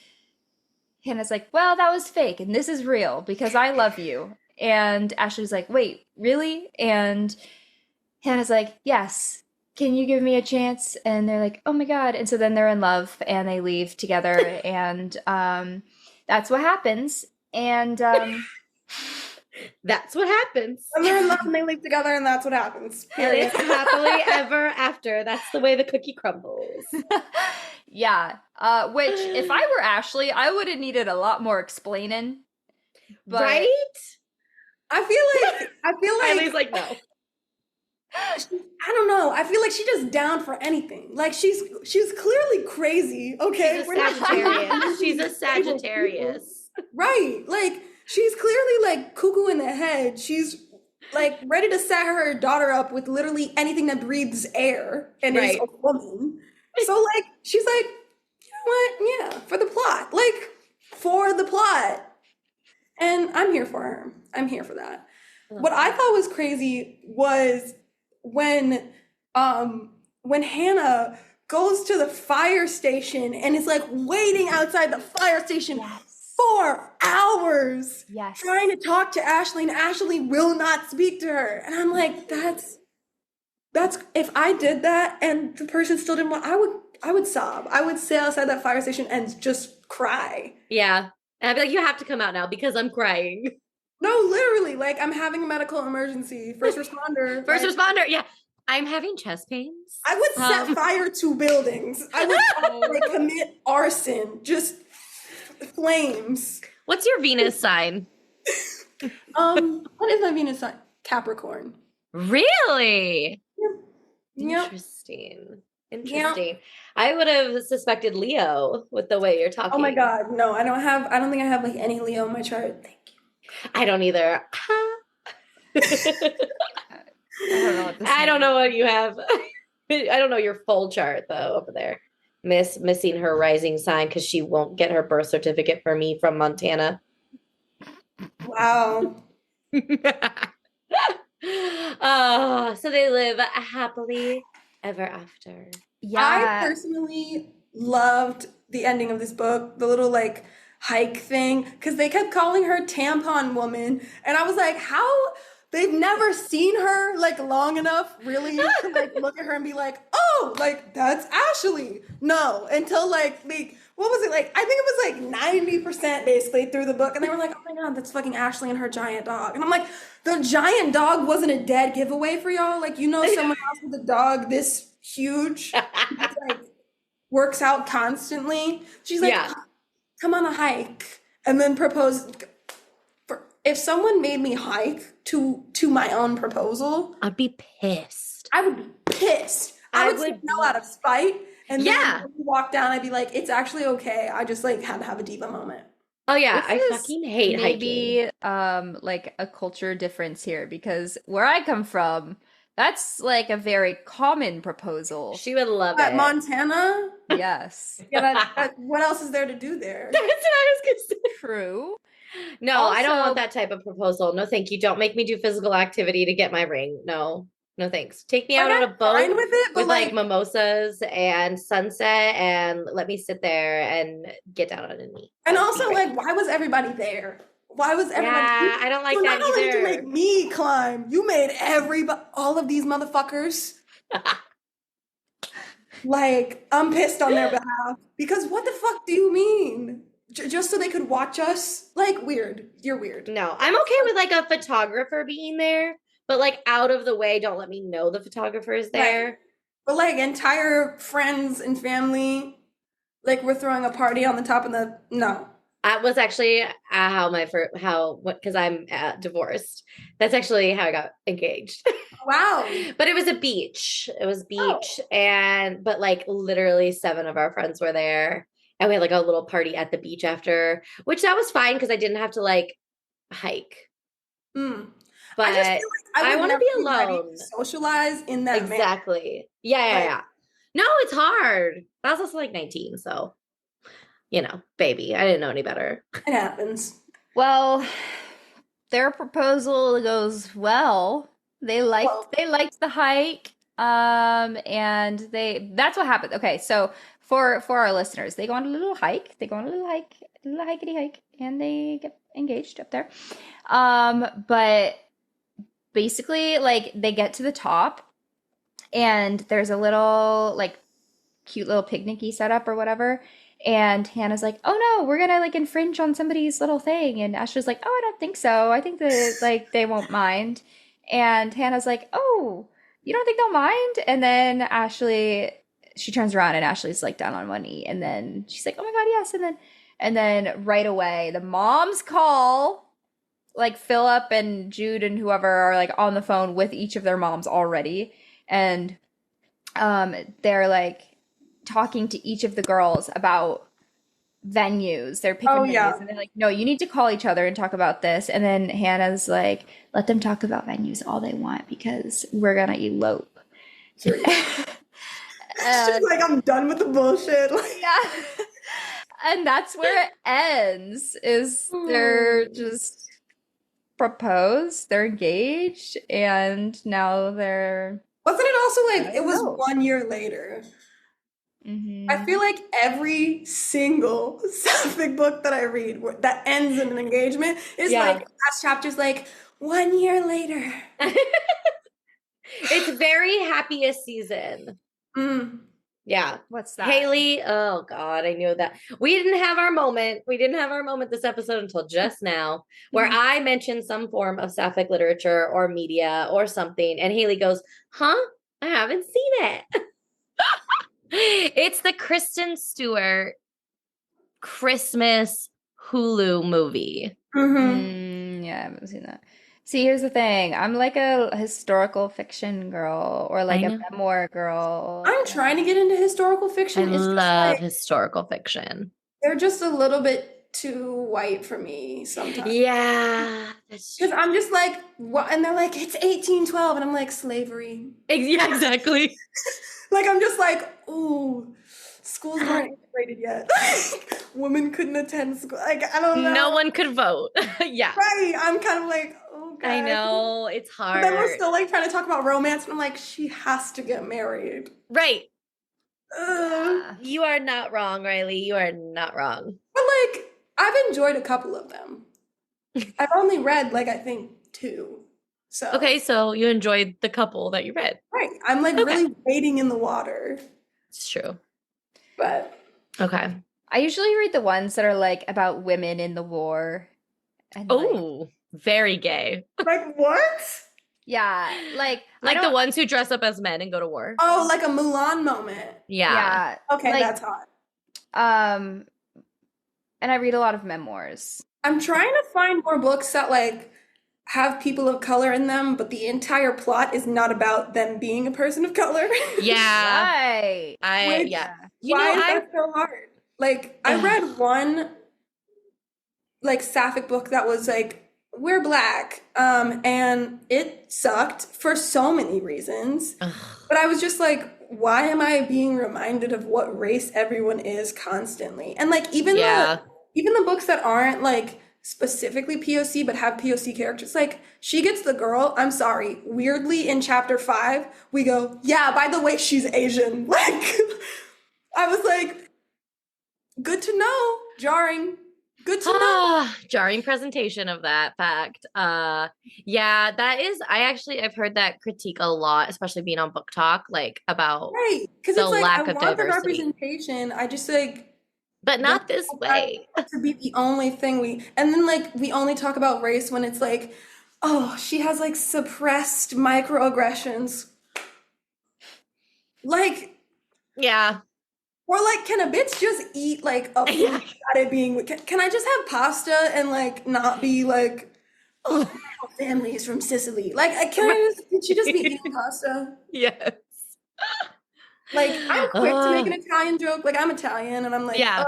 Hannah's like, well, that was fake, and this is real because I love you. And Ashley's like, wait, really? And Hannah's like, yes. Can you give me a chance? And they're like, oh my God. And so then they're in love, and they leave together. And that's what happens. And that's what happens. And they're in love and they leave together, and that's what happens. Period. Happily ever after. That's the way the cookie crumbles. Yeah. Which, if I were Ashley, I would have needed a lot more explaining. But right? I feel like Riley's like, no. I don't know. I feel like she just down for anything. Like she's clearly crazy. Okay, She's a Sagittarius. She's a Sagittarius. Right. Like she's clearly like cuckoo in the head. She's like ready to set her daughter up with literally anything that breathes air and is a woman. So like she's like, you know what? Yeah, for the plot. Like for the plot. And I'm here for her. I'm here for that. What I thought was crazy was when Hannah goes to the fire station and is like waiting outside the fire station for hours, trying to talk to Ashley, and Ashley will not speak to her. And I'm like, that's if I did that and the person still didn't want, I would sob. I would sit outside that fire station and just cry. Yeah. And I'd be like, you have to come out now because I'm crying. No, literally, like I'm having a medical emergency. First responder. Responder, yeah. I'm having chest pains. I would set fire to buildings. I would like commit arson. Just flames. What's your Venus sign? What is my Venus sign? Capricorn. Really? Yep. Interesting. Yep. I would have suspected Leo with the way you're talking. Oh my God, no, I don't think I have like any Leo in my chart. Thank you. I don't either. I don't know what this I don't means. know what you have. I don't know your full chart though over there. Missing her rising sign because she won't get her birth certificate for me from Montana. Wow. Oh, so they live happily ever after. I Yeah. personally loved the ending of this book, the little like hike thing, because they kept calling her tampon woman. And I was like, how they've never seen her like long enough really to like look at her and be like, oh, like that's Ashley. No, until like what was it like? I think it was like 90% basically through the book, and they were like, oh my god, that's fucking Ashley and her giant dog. And I'm like, the giant dog wasn't a dead giveaway for y'all. Like, you know, someone else with a dog this huge that like works out constantly. She's like, Yeah. come on a hike, and then propose. If someone made me hike to my own proposal, I'd be pissed. I would be pissed. I would say no out of spite, and then when we walk down, I'd be like, it's actually okay. I just like had to have a diva moment. Oh yeah, This I is fucking hate hiking. maybe like a culture difference here because where I come from, that's like a very common proposal. She would love At it. Montana? Yes. Yeah, what else is there to do there? That's what I was gonna say. True. No, I don't Also- want that type of proposal. No, thank you. Don't make me do physical activity to get my ring. No, no thanks. Take me out on a boat Fine with it, but with like mimosas and sunset, and let me sit there and get down on a knee. And That'd be also, great. like, why was everybody there? Why was everybody? Yeah, I don't like So that not only did you either. make me climb, you made all of these motherfuckers. Like, I'm pissed on their behalf because what the fuck do you mean? Just so they could watch us? Like, weird. You're weird. No, I'm okay with like a photographer being there, but like out of the way, don't let me know the photographer is there. Right. But like entire friends and family, like we're throwing a party on the top of the no. That was actually because I'm divorced. That's actually how I got engaged. Wow. But it was a beach. It was beach, but like literally 7 of our friends were there, and we had like a little party at the beach after, which that was fine because I didn't have to like hike. But I just feel like I want to be ready alone. to socialize in that manner. Exactly. Yeah. No, it's hard. I was also like 19, so baby, I didn't know any better. It happens. Well, their proposal goes well. They liked the hike. And that's what happened. Okay, so for our listeners, they go on a little hike. A little hikety hike, and they get engaged up there. But basically, like they get to the top, and there's a little like cute little picnicky setup or whatever. And Hannah's like, oh no, we're gonna like infringe on somebody's little thing. And Ashley's like, oh, I don't think so. I think that like they won't mind. And Hannah's like, oh, you don't think they'll mind? And then she turns around and Ashley's like down on one knee. And then she's like, oh my God, yes. And then right away, the moms call, like Philip and Jude and whoever are like on the phone with each of their moms already. And they're like talking to each of the girls about venues. They're picking venues, and they're like, no, you need to call each other and talk about this. And then Hannah's like, let them talk about venues all they want because we're gonna elope. She's like, I'm done with the bullshit. Yeah. And that's where it ends, is they're just proposed, they're engaged, and now they're... Wasn't it also like, it was 1 year later? Mm-hmm. I feel like every single sapphic book that I read that ends in an engagement is like, last chapter's like, 1 year later. It's very happiest season. Yeah. What's that? Haley. Oh God, I knew that. We didn't have our moment. We didn't have our moment this episode until just now, where I mentioned some form of sapphic literature or media or something. And Haley goes, huh? I haven't seen it. It's the Kristen Stewart Christmas Hulu movie. Yeah, I haven't seen that. See, here's the thing. I'm like a historical fiction girl or like a memoir girl. I'm trying to get into historical fiction. I love historical fiction. They're just a little bit too white for me sometimes. Yeah, that's Because I'm just like, what? And they're like, it's 1812. And I'm like, slavery. yeah, exactly. Like, I'm just like, ooh, schools weren't integrated yet. Women couldn't attend school. Like, I don't know. No one could vote. Yeah. Right. I'm kind of like, okay. I know. It's But hard. then we're still like trying to talk about romance. And I'm like, she has to get married. Right. Ugh. You are not wrong, Rylie. You are not wrong. But like, I've enjoyed a couple of them. I've only read like, I think 2. So Okay, so you enjoyed the couple that you read. right. I'm like really wading in the water. It's true. But Okay. I usually read the ones that are like about women in the war. And like, Oh, very gay. like what? yeah, like Like the ones who dress up as men and go to war. Oh, like a Mulan moment. Yeah. Okay, like, that's hot. And I read a lot of memoirs. I'm trying to find more books that like have people of color in them, but the entire plot is not about them being a person of color. Yeah. Right. Which- Yeah. You Why know, is that so hard? Like, I read one like sapphic book that was like, we're black, and it sucked for so many reasons. But I was just like, why am I being reminded of what race everyone is constantly? And like even the books that aren't like specifically POC but have POC characters, like She Gets the Girl, I'm sorry, weirdly in chapter 5, we go, yeah, by the way, she's Asian. Like, I was like, good to know, jarring. Good to know. jarring presentation of that fact. Yeah, that is, I've heard that critique a lot, especially being on BookTok, like about Right, because the it's like, lack I of want the diversity. representation. I just like, But not this way. to be the only thing and then like we only talk about race when it's like, oh, she has like suppressed microaggressions. Like, Yeah. or like, can a bitch just eat like a food without it being, can I just have pasta and like not be like, oh, my family is from Sicily. Like, can she just be eating pasta? Yes. Like, I'm quick to make an Italian joke. Like, I'm Italian and I'm like, Yeah.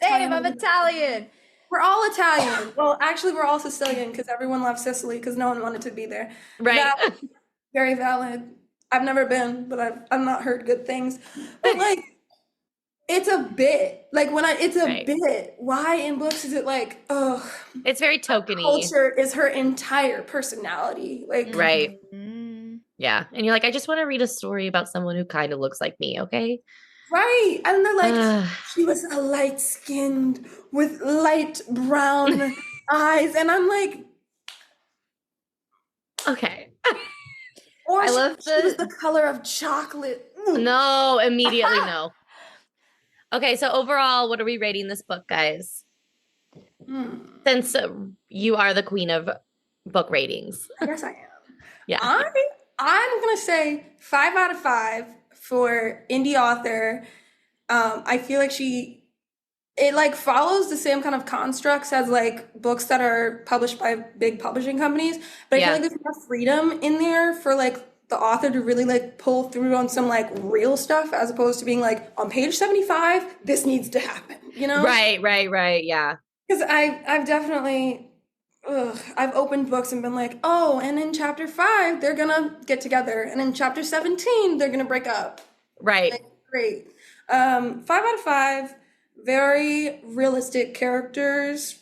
Same, I'm Italian. We're all Italian. Well, actually, we're all Sicilian because everyone left Sicily because no one wanted to be there. Right. Valid. Very valid. I've never been, but I've not heard good things. But like, it's a bit. Like it's a bit. Why in books is it like, oh, it's very tokeny. Culture is her entire personality. Like, right. Yeah. And you're like, I just want to read a story about someone who kind of looks like me, okay? Right. And they're like, she was a light-skinned with light brown eyes. And I'm like, okay. Or she was the color of chocolate. No, immediately no. Okay, so overall, what are we rating this book, guys? Since you are the queen of book ratings. Yes, I am. Yeah. I'm going to say 5 out of 5 for indie author. I feel like it like follows the same kind of constructs as like books that are published by big publishing companies, but I feel like there's more freedom in there for like the author to really like pull through on some like real stuff as opposed to being like on page 75, this needs to happen, you know? Right. Yeah. Because I've definitely, I've opened books and been like, oh, and in chapter 5, they're gonna get together. And in chapter 17, they're gonna break up. Right. Like, great. 5 out of 5. Very realistic characters.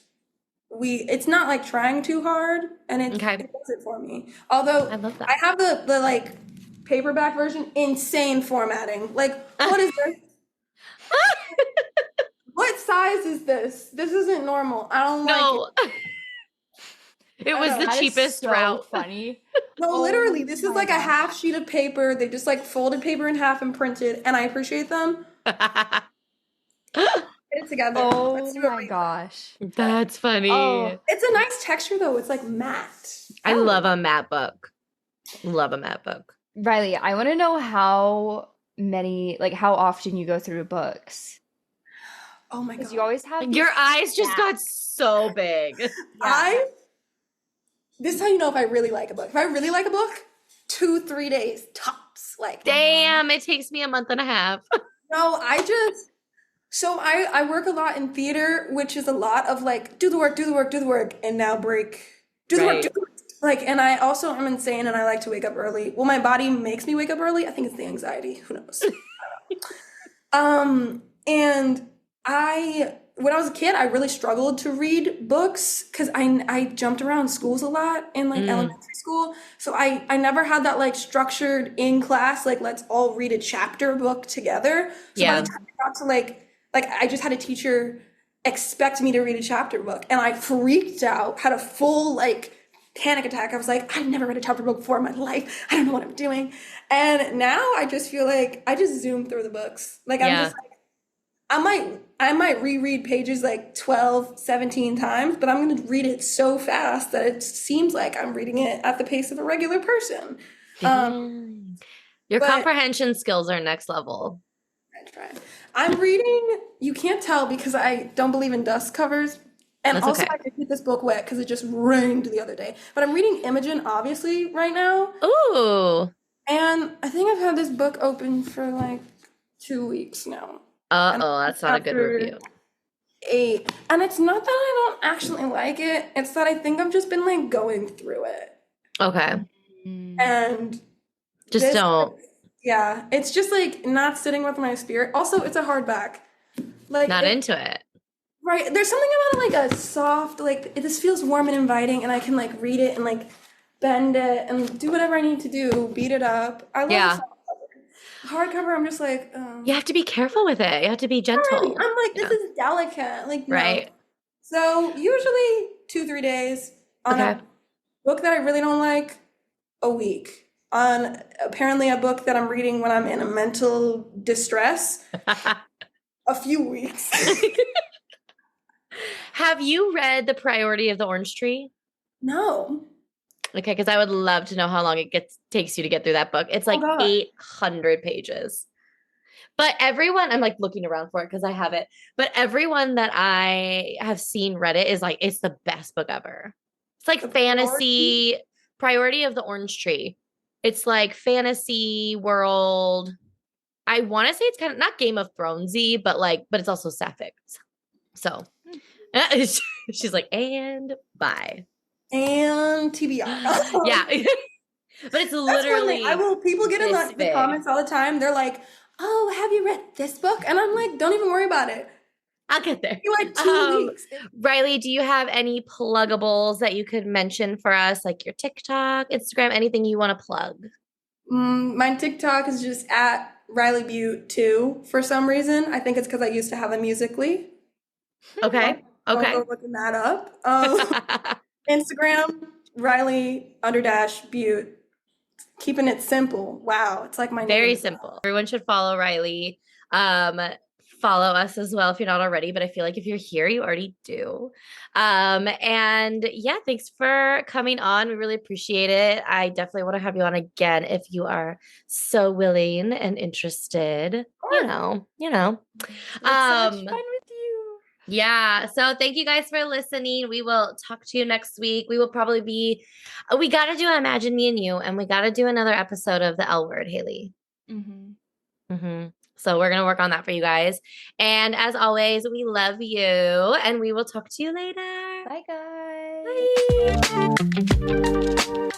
It's not like trying too hard, and it does it for me. Although I love that. I have the like paperback version, insane formatting. Like, what is this? What size is this? This isn't normal. I don't like it. It was the cheapest route. Funny. No, literally, this is like a half sheet of paper. They just like folded paper in half and printed, and I appreciate them. Get it together. Oh my gosh. That's funny. Oh. It's a nice texture though. It's like matte. I love a matte book. Love a matte book. Rylie, I want to know how often you go through books. Oh my god. Because you always have your eyes just got so big. This is how you know if I really like a book. If I really like a book, 2-3 days tops. Like, damn, it takes me a month and a half. No, So I work a lot in theater, which is a lot of like, do the work, do the work, do the work, and now break. Do the work, do Right. the work. Like, and I also am insane and I like to wake up early. Well, my body makes me wake up early. I think it's the anxiety. Who knows? And when I was a kid, I really struggled to read books because I jumped around schools a lot in like elementary school. So I never had that like structured in class, like let's all read a chapter book together. So by Yeah. the time I got to like I just had a teacher expect me to read a chapter book and I freaked out, had a full like panic attack. I was like, I've never read a chapter book before in my life. I don't know what I'm doing. And now I just feel like I just zoom through the books. Like I'm Yeah. just like, I might reread pages like 12, 17 times, but I'm going to read it so fast that it seems like I'm reading it at the pace of a regular person. Dang. Your but- comprehension skills are next level. I try. I'm reading, you can't tell because I don't believe in dust covers. And That's also okay. I could keep this book wet because it just rained the other day. But I'm reading Imogen, obviously, right now. Ooh. And I think I've had this book open for like 2 weeks now. Uh-oh, that's not a good Chapter review. 8. And it's not that I don't actually like it. It's that I think I've just been like going through it. Okay. And Just this- don't. Yeah, it's just like not sitting with my spirit. Also, it's a hardback. Like Not into it. Right. There's something about it, like a soft, like this feels warm and inviting, and I can like read it and like bend it and do whatever I need to do, beat it up. I love Yeah. the soft cover. Hardcover, I'm just like, You have to be careful with it. You have to be I'm gentle. like, this Yeah. is delicate. Like, no. Right. So usually 2-3 days on Okay. a book that I really don't like, a week. On apparently a book that I'm reading when I'm in a mental distress, a few weeks. Have you read The Priority of the Orange Tree? No. Okay, because I would love to know how long it takes you to get through that book. It's like God. 800 pages. But everyone, I'm like looking around for it because I have it. But everyone that I have seen read it is like, it's the best book ever. It's like The fantasy, Priority of the Orange Tree. It's like fantasy world. I want to say it's kind of not Game of Thronesy, but it's also sapphic. So she's like, and bye. And TBR. Yeah. But it's That's one literally thing. People get in this the big. comments all the time. They're like, oh, have you read this book? And I'm like, don't even worry about it. I'll get there. You like 2 weeks. Rylie, do you have any pluggables that you could mention for us, like your TikTok, Instagram, anything you want to plug? My TikTok is just at Rylie Bute 2 for some reason. I think it's because I used to have a Musical.ly. Okay. Okay. I'll go looking that up. Instagram, Rylie_Bute. Keeping it simple. Wow. It's like my Very name. simple. Everyone should follow Rylie. Follow us as well if you're not already, but I feel like if you're here, you already do. And yeah, thanks for coming on. We really appreciate it. I definitely want to have you on again if you are so willing and interested. You know. It's so much fun with you. Yeah. So thank you guys for listening. We will talk to you next week. We will probably we got to do Imagine Me and You, and we got to do another episode of the L Word, Haley. So we're going to work on that for you guys. And as always, we love you, and we will talk to you later. Bye, guys. Bye.